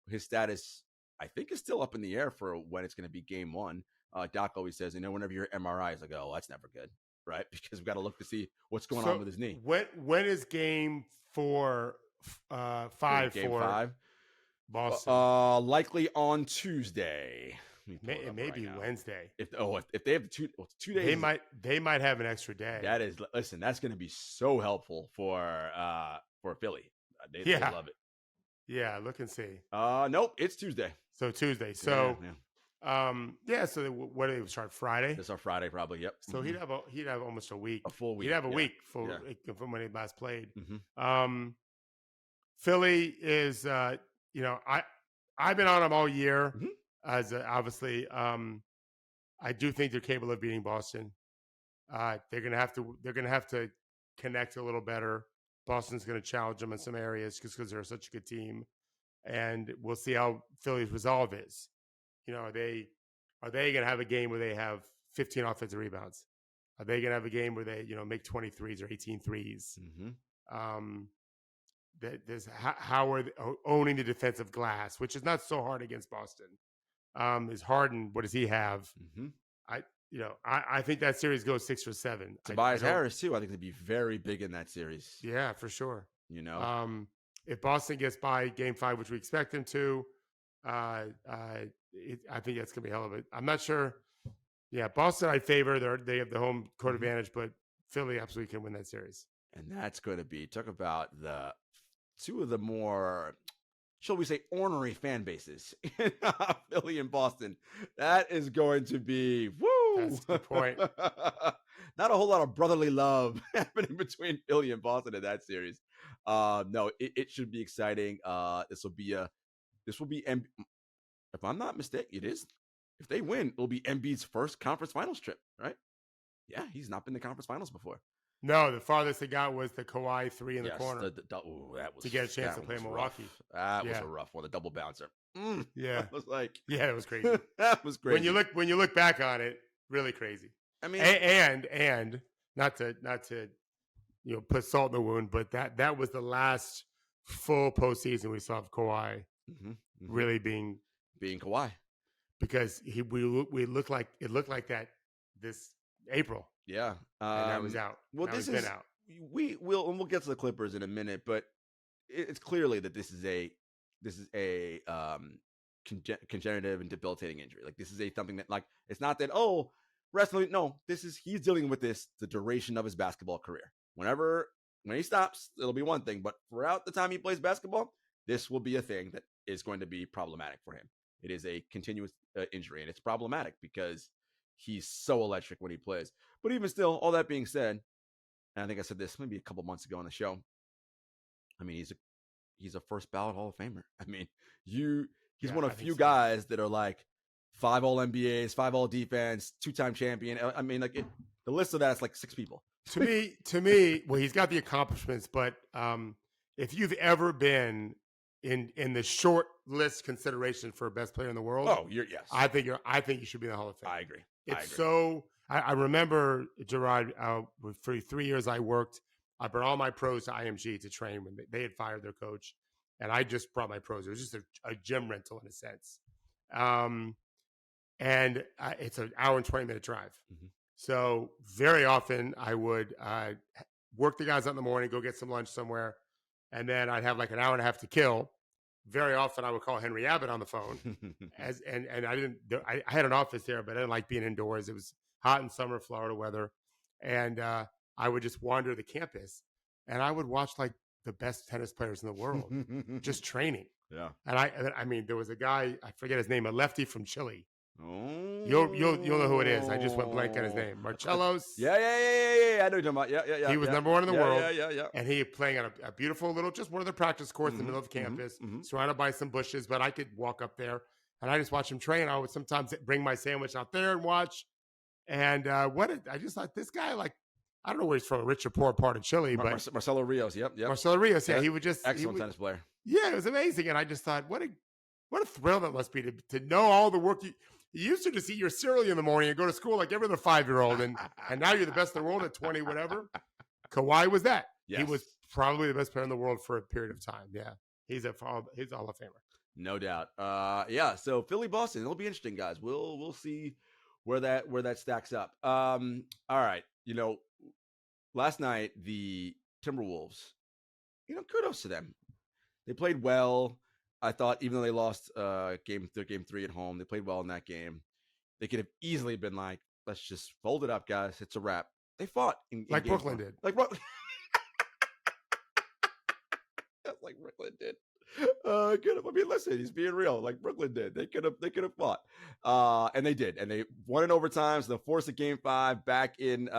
His status, I think, is still up in the air for when it's going to be game 1. Doc always says, whenever you're MRI, it's like, oh, that's never good, right? Because we've got to look to see what's going on with his knee. When is game 5 Game for 5? Boston? Likely on Tuesday. It may be Wednesday. If they have 2 days, they might have an extra day. That's going to be so helpful for Philly. They love it. Yeah, look and see. Nope, it's Tuesday. So Tuesday. So so what did it start Friday? It's our Friday probably. Yep. So he'd have almost a week. A full week. He'd have a week from when he last played. Mm-hmm. Philly is I've been on them all year. Mm-hmm. As obviously, I do think they're capable of beating Boston. They're gonna have to connect a little better. Boston's gonna challenge them in some areas just because they're such a good team, and we'll see how Philly's resolve is. Are they gonna have a game where they have 15 offensive rebounds? Are they gonna have a game where they make 20 threes or 18 threes? Mm-hmm. How are they owning the defensive glass, which is not so hard against Boston. Is Harden? What does he have? Mm-hmm. I think that series goes 6 or 7. Tobias Harris too. I think they'd be very big in that series. Yeah, for sure. If Boston gets by game 5, which we expect them to, I think that's gonna be a hell of it. I'm not sure. Yeah, Boston I favor. They have the home court advantage, but Philly absolutely can win that series. And that's going to be talk about the 2 of the more, shall we say, ornery fan bases in Philly and Boston. That is going to be woo. That's a good point. Not a whole lot of brotherly love happening between Philly and Boston in that series. No, it should be exciting. This will be if I'm not mistaken, it is. If they win, it'll be Embiid's first conference finals trip, right? Yeah, he's not been to conference finals before. No, the farthest he got was the Kawhi 3 in the corner. That was, to get a chance to play Milwaukee. That was a rough one. The double bouncer. Yeah, it was like, it was crazy. That was crazy. When you look back on it, really crazy. I mean, and not to put salt in the wound, but that was the last full postseason we saw of Kawhi really being Kawhi, because we looked like that this April. Yeah, and that was out. Well, now he's been out. We'll get to the Clippers in a minute, but it's clearly that this is a congenitive and debilitating injury. Like this is something that it's not that wrestling. No, he's dealing with this the duration of his basketball career. When he stops, it'll be one thing, but throughout the time he plays basketball, this will be a thing that is going to be problematic for him. It is a continuous injury, and it's problematic because he's so electric when he plays. But even still, all that being said, and I think I said this maybe a couple months ago on the show, I mean, he's a first ballot Hall of Famer. I mean, he's one of few guys that are like 5 All NBAs, 5 All Defense, 2-time champion. I mean, the list of that's like 6 people. To me, well, he's got the accomplishments, but if you've ever been in the short list consideration for best player in the world, yes. I think you should be in the Hall of Fame. I agree. I remember, Jarod, for 3 years I brought all my pros to IMG to train when they had fired their coach, and I just brought my pros. It was just a gym rental in a sense. And it's an hour and 20-minute drive. Mm-hmm. So very often I would work the guys out in the morning, go get some lunch somewhere, and then I'd have like an hour and a half to kill. Very often I would call Henry Abbott on the phone, and I had an office there, but I didn't like being indoors. It was hot in summer Florida weather, and I would just wander the campus, and I would watch like the best tennis players in the world just training. Yeah, and I mean there was a guy, I forget his name, a lefty from Chile. Oh, you'll know who it is. I just went blank on his name. Marcellos. Yeah. I know you're talking about. Yeah. He was number 1 in the world. Yeah. And he playing on a beautiful little, just one of the practice courts in the middle of campus, surrounded by some bushes. But I could walk up there and I just watch him train. I would sometimes bring my sandwich out there and watch. And I just thought this guy, like, I don't know where he's from, a rich or poor part of Chile, but Marcelo Rios. Yep. Marcelo Rios. Yeah, he would just excellent tennis player. Yeah, it was amazing, and I just thought, what a thrill that must be to know all the work you used to just eat your cereal in the morning and go to school like every other 5-year-old, and now you're the best in the world at 20, whatever. Kawhi was that. Yes. He was probably the best player in the world for a period of time. Yeah, he's a Hall of Famer. No doubt. Yeah. So Philly, Boston, it'll be interesting, guys. We'll see where that stacks up. All right. Last night the Timberwolves, kudos to them. They played well. I thought even though they lost game 3 at home, they played well in that game. They could have easily been like, let's just fold it up, guys. It's a wrap. They fought in like Brooklyn did. Like Brooklyn did. Listen, he's being real. Like Brooklyn did. They could have fought, and they did, and they won in overtime. So they'll force a game 5 back in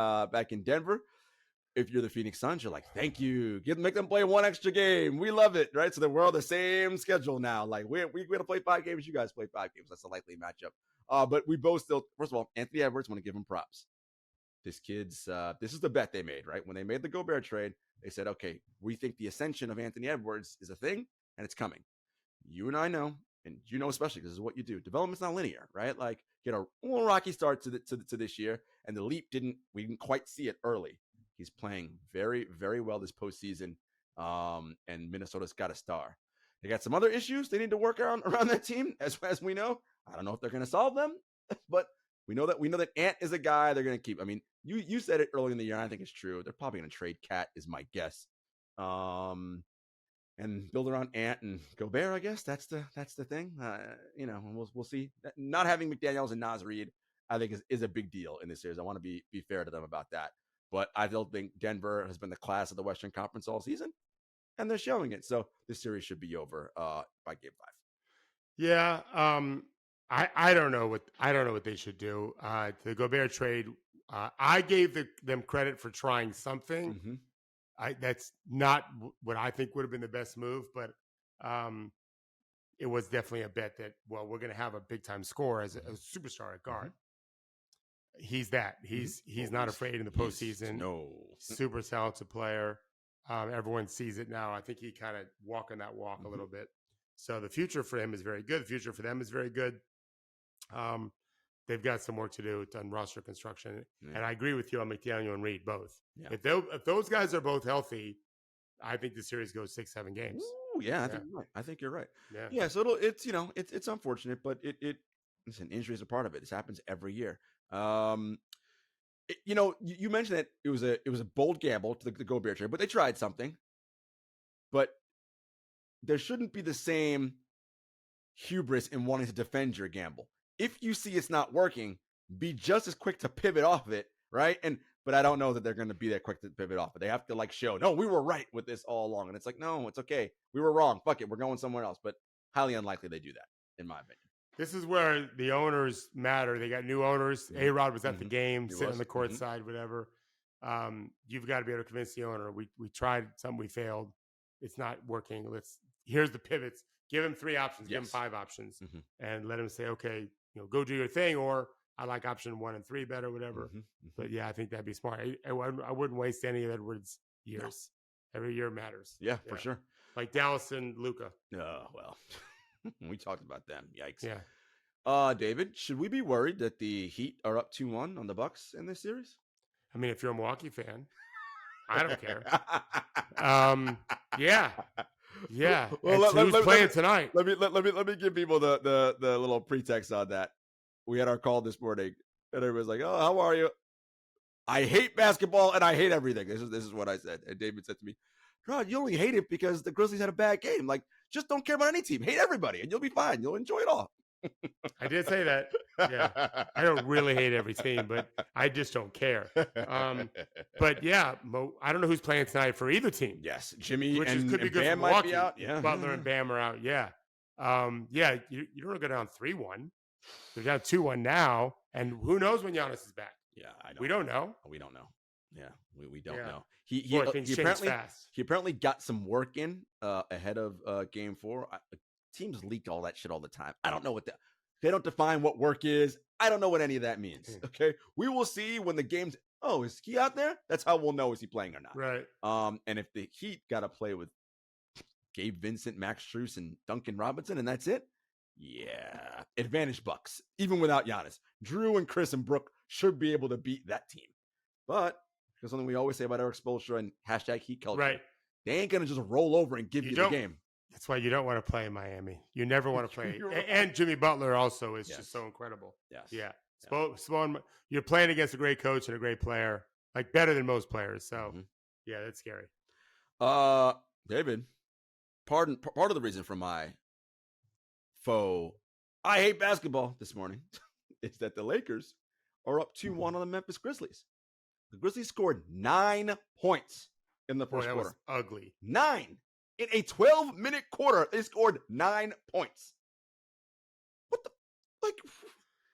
Denver. If you're the Phoenix Suns, you're like, thank you. Make them play 1 extra game. We love it, right? So that we're on the same schedule now. Like we're going to play 5 games. You guys play 5 games. That's a likely matchup. But we both still, first of all, Anthony Edwards, want to give him props. This kid's, this is the bet they made, right? When they made the Gobert trade, they said, okay, we think the ascension of Anthony Edwards is a thing and it's coming. You and I know, and you know especially because this is what you do. Development's not linear, right? Like get a little rocky start to this year, and the leap we didn't quite see it early. He's playing very, very well this postseason, and Minnesota's got a star. They got some other issues they need to work around that team, as we know. I don't know if they're going to solve them, but we know that Ant is a guy they're going to keep. I mean, you said it early in the year, and I think it's true. They're probably going to trade Cat, is my guess, and build around Ant and Gobert. I guess that's the thing. And we'll see. Not having McDaniels and Naz Reid, I think is a big deal in this series. I want to be fair to them about that. But I don't think Denver has been the class of the Western Conference all season, and they're showing it. So this series should be over by game 5. Yeah, I don't know what they should do. The Gobert trade, I gave them credit for trying something. Mm-hmm. That's not what I think would have been the best move, but it was definitely a bet that we're going to have a big time scorer as a superstar at guard. Mm-hmm. He's that. He's not afraid in the postseason. No, super talented player. Everyone sees it now. I think he kind of walking that walk a little bit. So the future for him is very good. The future for them is very good. They've got some work to do on roster construction, and I agree with you on McDaniel and Reed both. Yeah. If those guys are both healthy, I think the series goes 6-7 games. Ooh, yeah, I think you're right. Yeah. So it's unfortunate, but listen, injuries are part of it. This happens every year. You mentioned that it was a bold gamble to the Gobert trade, but they tried something. But there shouldn't be the same hubris in wanting to defend your gamble. If you see it's not working, be just as quick to pivot off of it, right? But I don't know that they're going to be that quick to pivot off it. They have to show, no, we were right with this all along. And it's like, no, it's okay. We were wrong. Fuck it. We're going somewhere else. But highly unlikely they do that, in my opinion. This is where the owners matter. They got new owners. A-Rod was at the game, sitting on the court side, whatever. You've got to be able to convince the owner. We tried something, we failed. It's not working. Here's the pivots. Give him 3 options. Give him 5 options, and let him say, okay, go do your thing, or I like option 1 and 3 better, whatever. But yeah, I think that'd be smart. I wouldn't waste any of Edwards' years. No. Every year matters. Yeah, for sure. Like Dallas and Luka. Well. We talked about them. Yikes. Yeah. David, should we be worried that the Heat are up 2-1 on the Bucks in this series? I mean, if you're a Milwaukee fan, I don't care. Yeah. Well, who's playing tonight? Let me give people the little pretext on that. We had our call this morning, and everybody's like, "Oh, how are you?" I hate basketball and I hate everything. This is what I said. And David said to me, "Jarod, you only hate it because the Grizzlies had a bad game. Like, just don't care about any team. Hate everybody, and you'll be fine. You'll enjoy it all." I did say that. Yeah, I don't really hate every team, but I just don't care. But yeah, I don't know who's playing tonight for either team. Yes, Jimmy could be good Bam for might be out. Yeah, Butler and Bam are out. Yeah, You don't want to go down 3-1. They're down 2-1 now, and who knows when Giannis is back? Yeah, we don't know. We don't know. Yeah, we don't know. He apparently got some work in ahead of Game 4. Teams leak all that shit all the time. I don't know what they don't define what work is. I don't know what any of that means. Okay, we will see when the games Oh, is he out there? That's how we'll know is he playing or not. Right. And if the Heat got to play with Gabe Vincent, Max Strus, and Duncan Robinson, and that's it, yeah, advantage Bucks. Even without Giannis, Drew and Chris and Brooke should be able to beat that team. But there's something we always say about Eric Spoelstra and #Heat culture. Right. They ain't gonna just roll over and give you the game. That's why you don't want to play in Miami. You never want to play. And Jimmy Butler also is just so incredible. Yes. Yeah. You're playing against a great coach and a great player, like better than most players. So, yeah, that's scary. David, part of the reason for my faux I hate basketball this morning is that the Lakers are up 2-1 on the Memphis Grizzlies. The Grizzlies scored 9 points in the first quarter. Was ugly. 9. In a 12-minute quarter, they scored 9 points. What the? Like,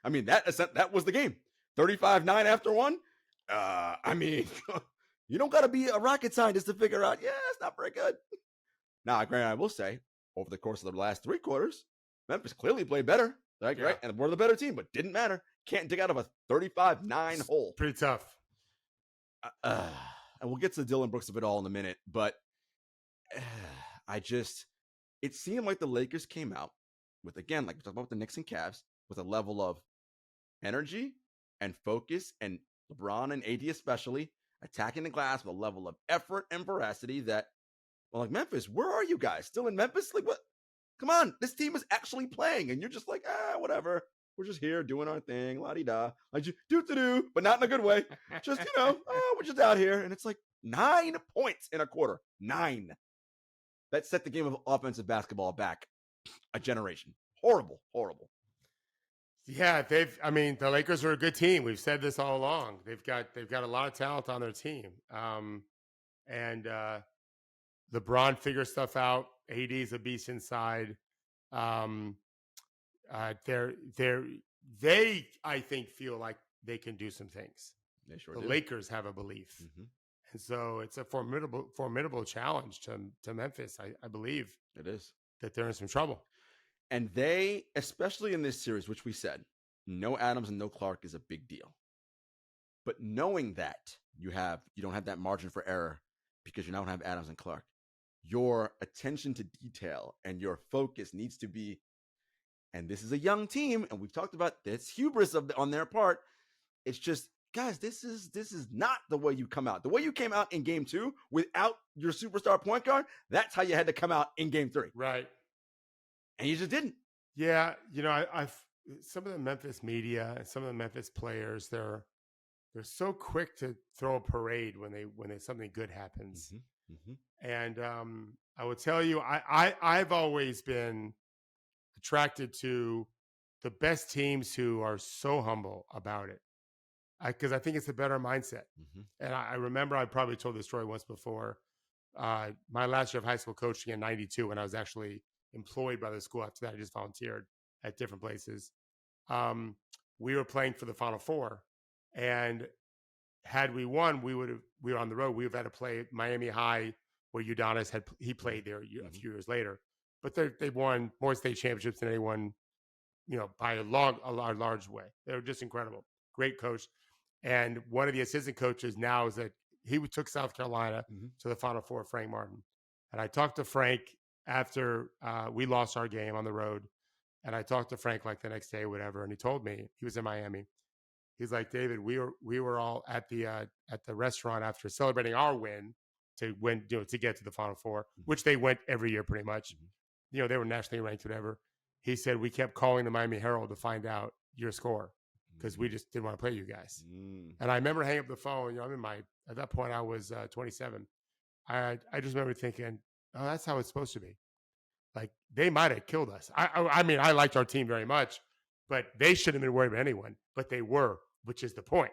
I mean, that was the game. 35-9 after one. I mean, you don't got to be a rocket scientist to figure out, it's not very good. Now, granted, I will say, over the course of the last 3 quarters, Memphis clearly played better. Right? And we're the better team, but didn't matter. Can't dig out of a 35-9 hole. Pretty tough. And we'll get to the Dylan Brooks of it all in a minute, but it seemed like the Lakers came out with, again, like we talked about the Knicks and Cavs, with a level of energy and focus, and LeBron and AD especially attacking the glass with a level of effort and veracity that, well, like, Memphis, where are you guys? Still in Memphis? Like, what? Come on, this team is actually playing, and you're just like, whatever. We're just here doing our thing, la-di-da. Like, do, but not in a good way. Just, we're just out here. And it's like 9 points in a quarter. 9. That set the game of offensive basketball back a generation. Horrible. Yeah, the Lakers are a good team. We've said this all along. They've got a lot of talent on their team. And LeBron figures stuff out. AD's a beast inside. They I think feel like they can do some things. They sure do. The Lakers have a belief. And so it's a formidable challenge to Memphis. I believe it is, that they're in some trouble. And they, especially in this series, which we said, no Adams and no Clark is a big deal. But knowing that you don't have that margin for error because you don't have Adams and Clark, your attention to detail and your focus needs to be, and this is a young team, and we've talked about this hubris on their part. It's just, guys, this is not the way you come out. The way you came out in game 2 without your superstar point guard, that's how you had to come out in game 3. Right. And you just didn't. Yeah, I've some of the Memphis media and some of the Memphis players, they're so quick to throw a parade when something good happens. And I will tell you, I've always been attracted to the best teams who are so humble about it, because I think it's a better mindset. And I remember I probably told this story once before. My last year of high school coaching in '92, when I was actually employed by the school. After that, I just volunteered at different places. We were playing for the Final Four, and had we won, we were on the road. We would have had to play Miami High, where Udonis he played there a few years later. But they won more state championships than anyone, by a large way. They were just incredible. Great coach. And one of the assistant coaches now is that he took South Carolina to the Final Four, Frank Martin. And I talked to Frank after we lost our game on the road. And I talked to Frank like the next day, whatever. And he told me, he was in Miami. He's like, David, we were all at the restaurant after celebrating our win to get to the Final Four, which they went every year pretty much. They were nationally ranked, whatever. He said, we kept calling the Miami Herald to find out your score because we just didn't want to play you guys. And I remember hanging up the phone. At that point I was 27. I just remember thinking, oh, that's how it's supposed to be. Like, they might have killed us. I mean, I liked our team very much, but they shouldn't have been worried about anyone. But they were, which is the point.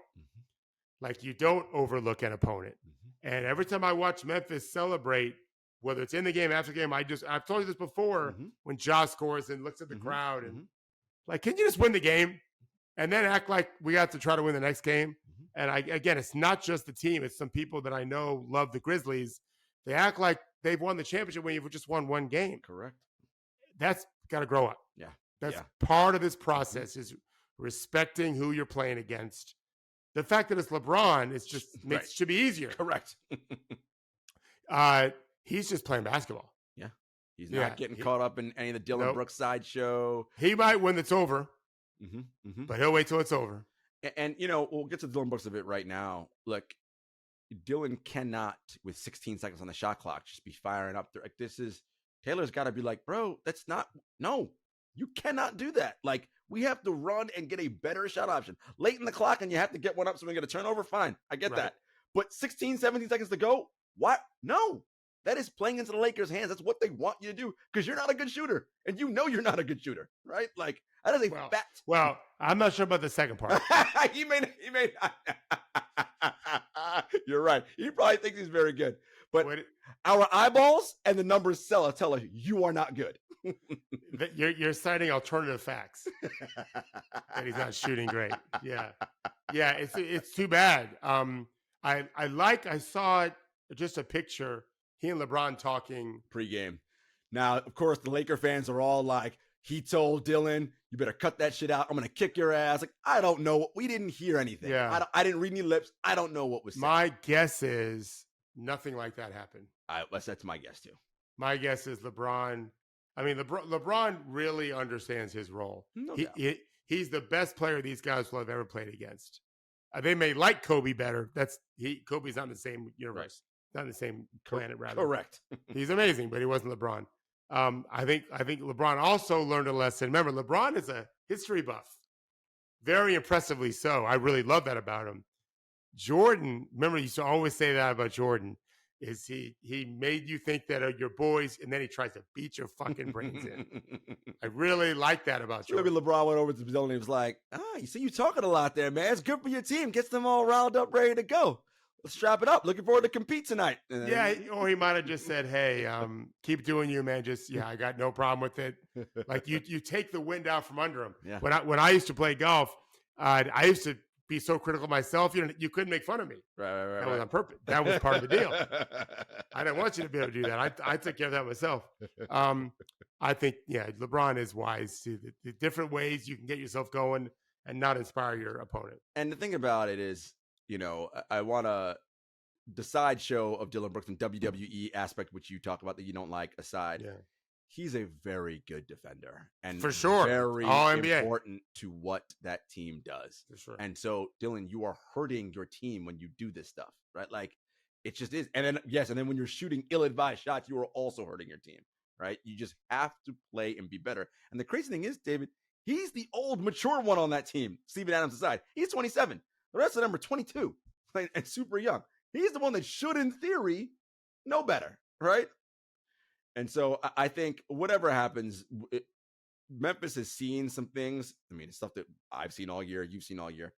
Like, you don't overlook an opponent. And every time I watch Memphis celebrate, whether it's in the game, after the game, I've told you this before, when Ja scores and looks at the crowd and like, can you just win the game and then act like we have to try to win the next game? And again, it's not just the team. It's some people that I know love the Grizzlies. They act like they've won the championship when you've just won one game. Correct. That's got to grow up. Yeah. That's part of this process is respecting who you're playing against The fact that it's LeBron, it's just should be easier. Correct. He's just playing basketball. Yeah. He's not getting caught up in any of the Dillon Brooks sideshow. He might when it's over, but he'll wait till it's over. And we'll get to Dillon Brooks a bit right now. Look, Dillon cannot, with 16 seconds on the shot clock, just be firing up there. Like, Taylor's got to be like, bro, no, you cannot do that. Like, we have to run and get a better shot option. Late in the clock, and you have to get one up so we get a turnover. Fine, I get that. But 16, 17 seconds to go, what? No, that is playing into the Lakers' hands. That's what they want you to do because you're not a good shooter, and you're not a good shooter, right? Like, that is a fact. Well, I'm not sure about the second part. he may. You're right. He probably thinks he's very good, but our eyeballs and the numbers tell us you are not good. You're citing alternative facts that he's not shooting great. Yeah. It's too bad. I saw just a picture. He and LeBron talking pregame. Now, of course, the Laker fans are all like, he told Dillon, you better cut that shit out. I'm going to kick your ass. Like, I don't know. We didn't hear anything. Yeah. I didn't read any lips. I don't know what was said. My guess is nothing like that happened. That's my guess, too. My guess is LeBron. I mean, LeBron really understands his role. No doubt. He's the best player these guys will have ever played against. They may like Kobe better. Kobe's not in the same universe. Not in the same planet, rather. Correct. He's amazing, but he wasn't LeBron. I think LeBron also learned a lesson. Remember, LeBron is a history buff, very impressively so. I really love that about him. Jordan, remember, you used to always say that about Jordan, is he made you think that your boys, and then he tries to beat your fucking brains in. I really like that about Jordan. Maybe LeBron went over to the building and he was like, you see you talking a lot there, man. It's good for your team. Gets them all riled up, ready to go. Let's strap it up. Looking forward to compete tonight. Or he might have just said, hey, keep doing you, man. I got no problem with it. Like you take the wind out from under him. Yeah. When I used to play golf, I used to be so critical of myself. You couldn't make fun of me. Right. That was on purpose. That was part of the deal. I didn't want you to be able to do that. I took care of that myself. I think, LeBron is wise to the different ways you can get yourself going and not inspire your opponent. And the thing about it is, I want to, the sideshow of Dillon Brooks and WWE aspect, which you talk about that you don't like aside, he's a very good defender and for sure very important to what that team does. For sure. And so, Dillon, you are hurting your team when you do this stuff, right? Like, it just is. And then when you're shooting ill-advised shots, you are also hurting your team, right? You just have to play and be better. And the crazy thing is, David, he's the old, mature one on that team, Steven Adams aside. He's 27. The rest of them are 22 and super young. He's the one that should, in theory, know better, right? And so I think whatever happens, Memphis has seen some things. I mean, stuff that I've seen all year, you've seen all year.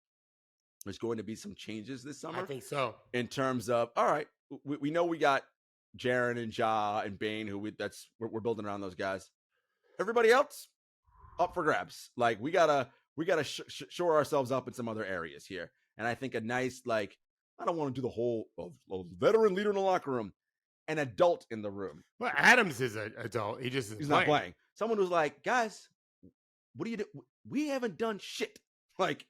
There's going to be some changes this summer. I think so. In terms of, all right, we know we got Jarod and Ja and Bane, we're building around those guys. Everybody else, up for grabs. Like, we gotta shore ourselves up in some other areas here. And I think a nice, like, I don't want to do the whole veteran leader in the locker room, an adult in the room. Well, Adams is an adult. He's not playing. Someone who's like, guys, what do you do? We haven't done shit. Like,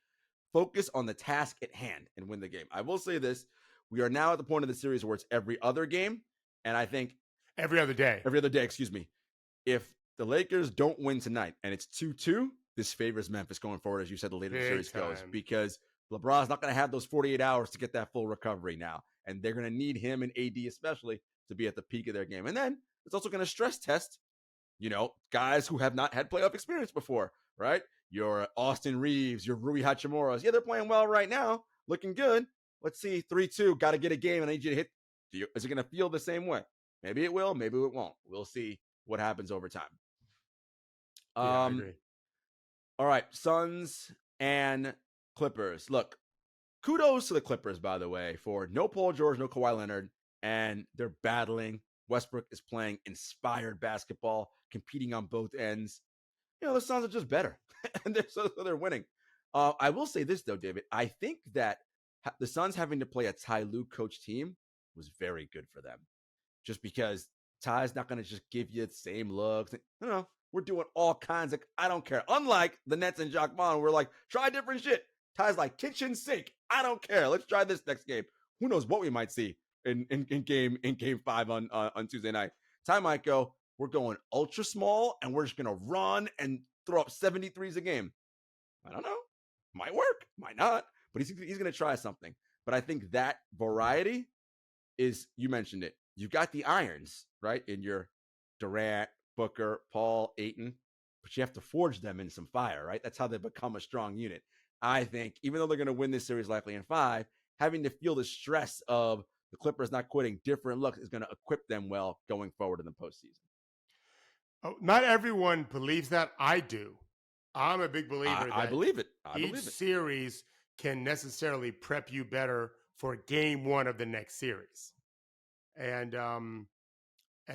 focus on the task at hand and win the game. I will say this. We are now at the point of the series where it's every other game. And I think every other day, excuse me. If the Lakers don't win tonight and it's 2-2, this favors Memphis going forward, as you said, the later the series goes, because LeBron's not going to have those 48 hours to get that full recovery now. And they're going to need him and AD especially to be at the peak of their game. And then it's also going to stress test, guys who have not had playoff experience before, right? Your Austin Reeves, your Rui Hachimuras. Yeah, they're playing well right now, looking good. Let's see, 3-2, got to get a game, and I need you to hit. Is it going to feel the same way? Maybe it will, maybe it won't. We'll see what happens over time. I agree. All right, Suns and Clippers. Look, kudos to the Clippers, by the way, for no Paul George, no Kawhi Leonard, and they're battling. Westbrook is playing inspired basketball, competing on both ends. The Suns are just better, and they're winning. I will say this, though, David. I think that the Suns having to play a Ty Lue coach team was very good for them, just because Ty's not going to just give you the same looks. We're doing all kinds of, I don't care. Unlike the Nets and Jacque Vaughn, we're like, try different shit. Ty's like, kitchen sink. I don't care. Let's try this next game. Who knows what we might see in game 5 on Tuesday night. Ty might go, we're going ultra small, and we're just going to run and throw up 73s a game. I don't know. Might work. Might not. But he's going to try something. But I think that variety is, you mentioned it. You've got the irons, right, in your Durant, Booker, Paul, Ayton. But you have to forge them in some fire, right? That's how they become a strong unit. I think, even though they're going to win this series likely in 5, having to feel the stress of the Clippers not quitting different looks is going to equip them well going forward in the postseason. Oh, not everyone believes that. I do. I'm a big believer that I believe it. Each series can necessarily prep you better for game 1 of the next series. And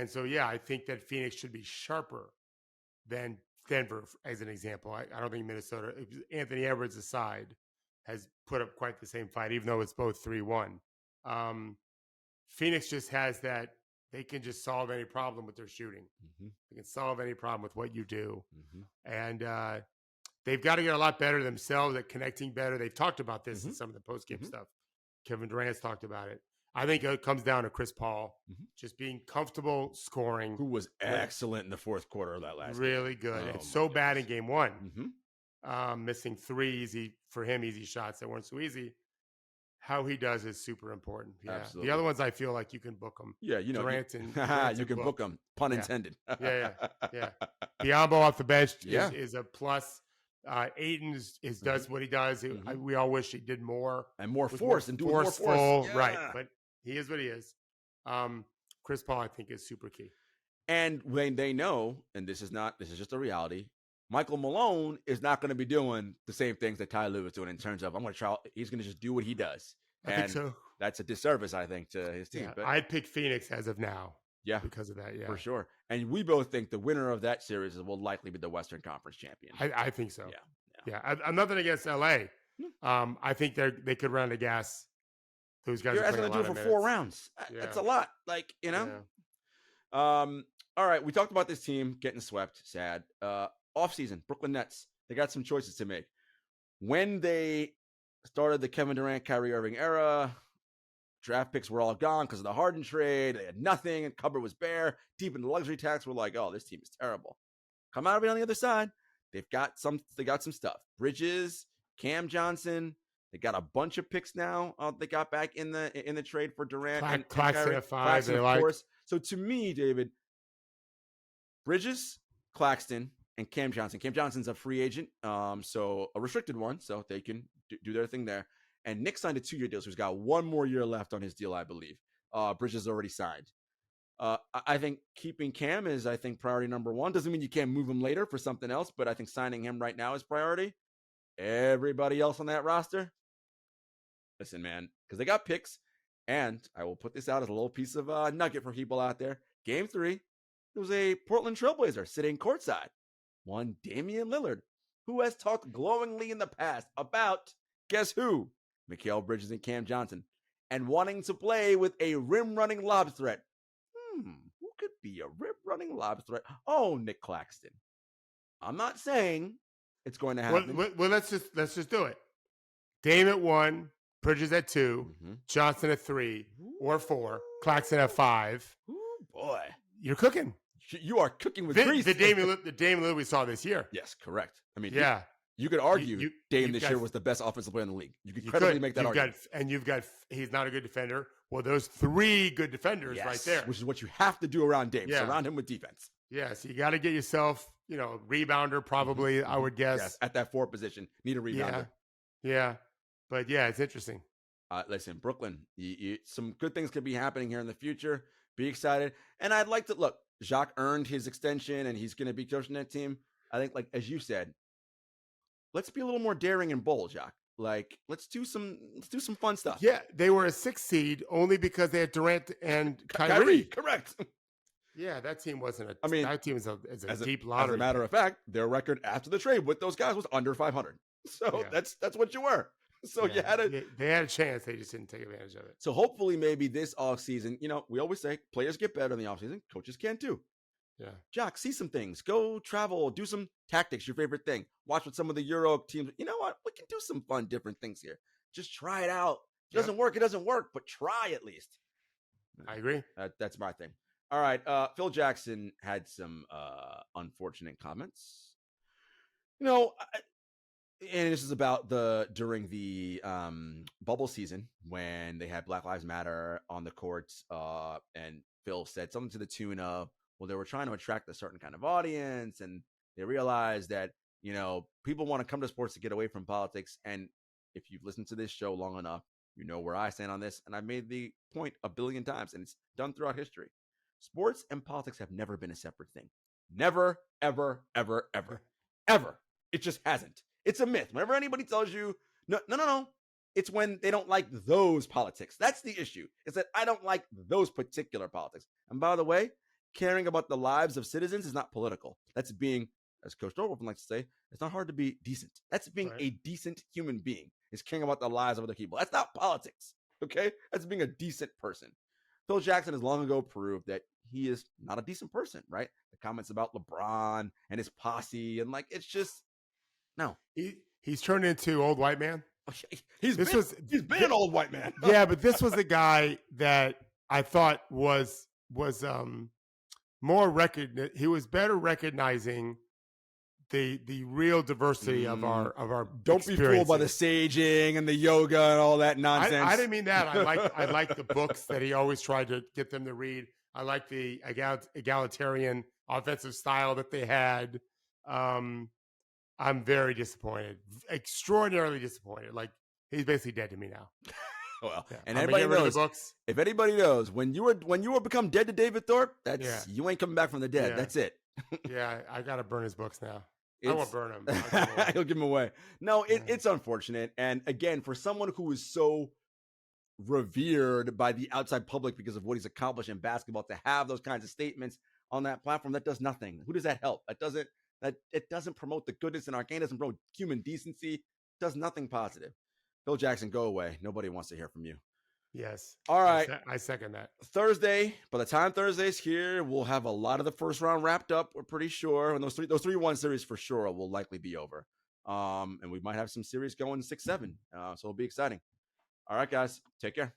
so, yeah, I think that Phoenix should be sharper than Denver, as an example. I don't think Minnesota, Anthony Edwards aside, has put up quite the same fight, even though it's both 3-1. Phoenix just has that they can just solve any problem with their shooting. Mm-hmm. They can solve any problem with what you do. Mm-hmm. And they've got to get a lot better themselves at connecting better. They've talked about this in some of the post-game stuff. Kevin Durant's talked about it. I think it comes down to Chris Paul just being comfortable scoring. Who was excellent in the fourth quarter of that last game. Really good. And so bad in game 1. Missing 3 easy shots that weren't so easy. How he does is super important. Yeah. Absolutely. The other ones, I feel like you can book them. Yeah, Durant you can book them. Pun intended. Yeah. Biombo off the bench is a plus. Ayton does what he does. We all wish he did more and more force and do more force. Yeah. Right, but he is what he is. Chris Paul, I think, is super key. And when they know, and this is just a reality, Michael Malone is not going to be doing the same things that Ty Lue is doing in terms of, he's going to just do what he does. I think so. That's a disservice, I think, to his team. Yeah, but I'd pick Phoenix as of now. Yeah. Because of that, yeah. For sure. And we both think the winner of that series will likely be the Western Conference champion. I think so. Yeah. I'm nothing against LA. I think they could run the gas. Those guys You're asking them to do it for 4 rounds. That's a lot. All right. We talked about this team getting swept. Sad. Offseason, Brooklyn Nets. They got some choices to make. When they started the Kevin Durant, Kyrie Irving era, draft picks were all gone because of the Harden trade. They had nothing, and cupboard was bare. Deep in the luxury tax, we're like, oh, this team is terrible. Come out of it on the other side. They got some stuff. Bridges, Cam Johnson. They got a bunch of picks now. They got back in the trade for Durant and Claxton at 5. Claxton, of course. So to me, David, Bridges, Claxton, and Cam Johnson. Cam Johnson's a free agent, so a restricted one, so they can do their thing there. And Nick signed a 2-year deal, so he's got 1 more year left on his deal, I believe. Bridges already signed. I think keeping Cam is, priority number 1. Doesn't mean you can't move him later for something else, but I think signing him right now is priority. Everybody else on that roster, listen, man, because they got picks, and I will put this out as a little piece of nugget for people out there. Game 3, there was a Portland Trailblazer sitting courtside. One Damian Lillard, who has talked glowingly in the past about, guess who? Mikal Bridges and Cam Johnson, and wanting to play with a rim-running lob threat. Who could be a rim-running lob threat? Oh, Nick Claxton. I'm not saying it's going to happen. Well, let's just do it. Dame at 1, Bridges at 2, Johnson at 3 or 4, Claxton at 5. Ooh, boy. You're cooking. You are cooking with grease. The Dame Lillard we saw this year. Yes, correct. I mean, yeah. You could argue Dame this year was the best offensive player in the league. You could credibly make that argument. He's not a good defender. Well, those 3 good defenders right there. Which is what you have to do around Dame. Yeah. Surround him with defense. Yeah, so you got to get yourself, rebounder probably, I would guess. Yes, at that 4 position. Need a rebounder. Yeah. But, yeah, it's interesting. Listen, Brooklyn, some good things could be happening here in the future. Be excited. And I'd like to, look, Jacques earned his extension, and he's going to be coaching that team. I think, as you said, let's be a little more daring and bold, Jacques. Let's do some fun stuff. Yeah, they were a 6th seed only because they had Durant and Kyrie. Correct. Yeah, that team wasn't that team is a deep lottery. As a matter of fact, their record after the trade with those guys was under 500. So that's what you were. So you had they had a chance. They just didn't take advantage of it. So hopefully maybe this offseason, we always say players get better in the offseason. Coaches can too. Yeah. Jack, see some things. Go travel. Do some tactics. Your favorite thing. Watch what some of the Euro teams. You know what? We can do some fun, different things here. Just try it out. If it doesn't work, it doesn't work. But try at least. I agree. That's my thing. All right. Phil Jackson had some unfortunate comments. You know, and this is about during the bubble season when they had Black Lives Matter on the courts, and Phil said something to the tune of, well, they were trying to attract a certain kind of audience, and they realized that, you know, people want to come to sports to get away from politics. And if you've listened to this show long enough, you know where I stand on this, and I've made the point a billion times, and it's done throughout history. Sports and politics have never been a separate thing. Never, ever, ever, ever, ever. It just hasn't. It's a myth. Whenever anybody tells you, no, it's when they don't like those politics. That's the issue. It's that I don't like those particular politics. And by the way, caring about the lives of citizens is not political. That's being, as Coach Thorpe often likes to say, it's not hard to be decent. That's being a decent human being, is caring about the lives of other people. That's not politics, okay? That's being a decent person. Phil Jackson has long ago proved that he is not a decent person, right? The comments about LeBron and his posse, and like, it's just, no. He's turned into old white man. He's been an old white man. Yeah, but this was a guy that I thought was more he was better recognizing the real diversity of our Don't be fooled by the saging and the yoga and all that nonsense. I didn't mean that. I like the books that he always tried to get them to read. I like the egalitarian offensive style that they had. I'm very disappointed, extraordinarily disappointed. Like, he's basically dead to me now. Well, yeah. And anybody knows, if anybody knows, when you were become dead to David Thorpe, you ain't coming back from the dead. Yeah. That's it. Yeah, I gotta burn his books now. I won't burn them. He'll give them away. No, it's unfortunate. And again, for someone who is so revered by the outside public because of what he's accomplished in basketball, to have those kinds of statements on that platform, that does nothing. Who does that help? It doesn't promote the goodness in our game. It doesn't promote human decency. It does nothing positive. Phil Jackson, go away. Nobody wants to hear from you. Yes. All right. I second that. Thursday, by the time Thursday's here, we'll have a lot of the first round wrapped up. We're pretty sure. And those 3-1 series for sure will likely be over. And we might have some series going 6-7. So it'll be exciting. All right, guys. Take care.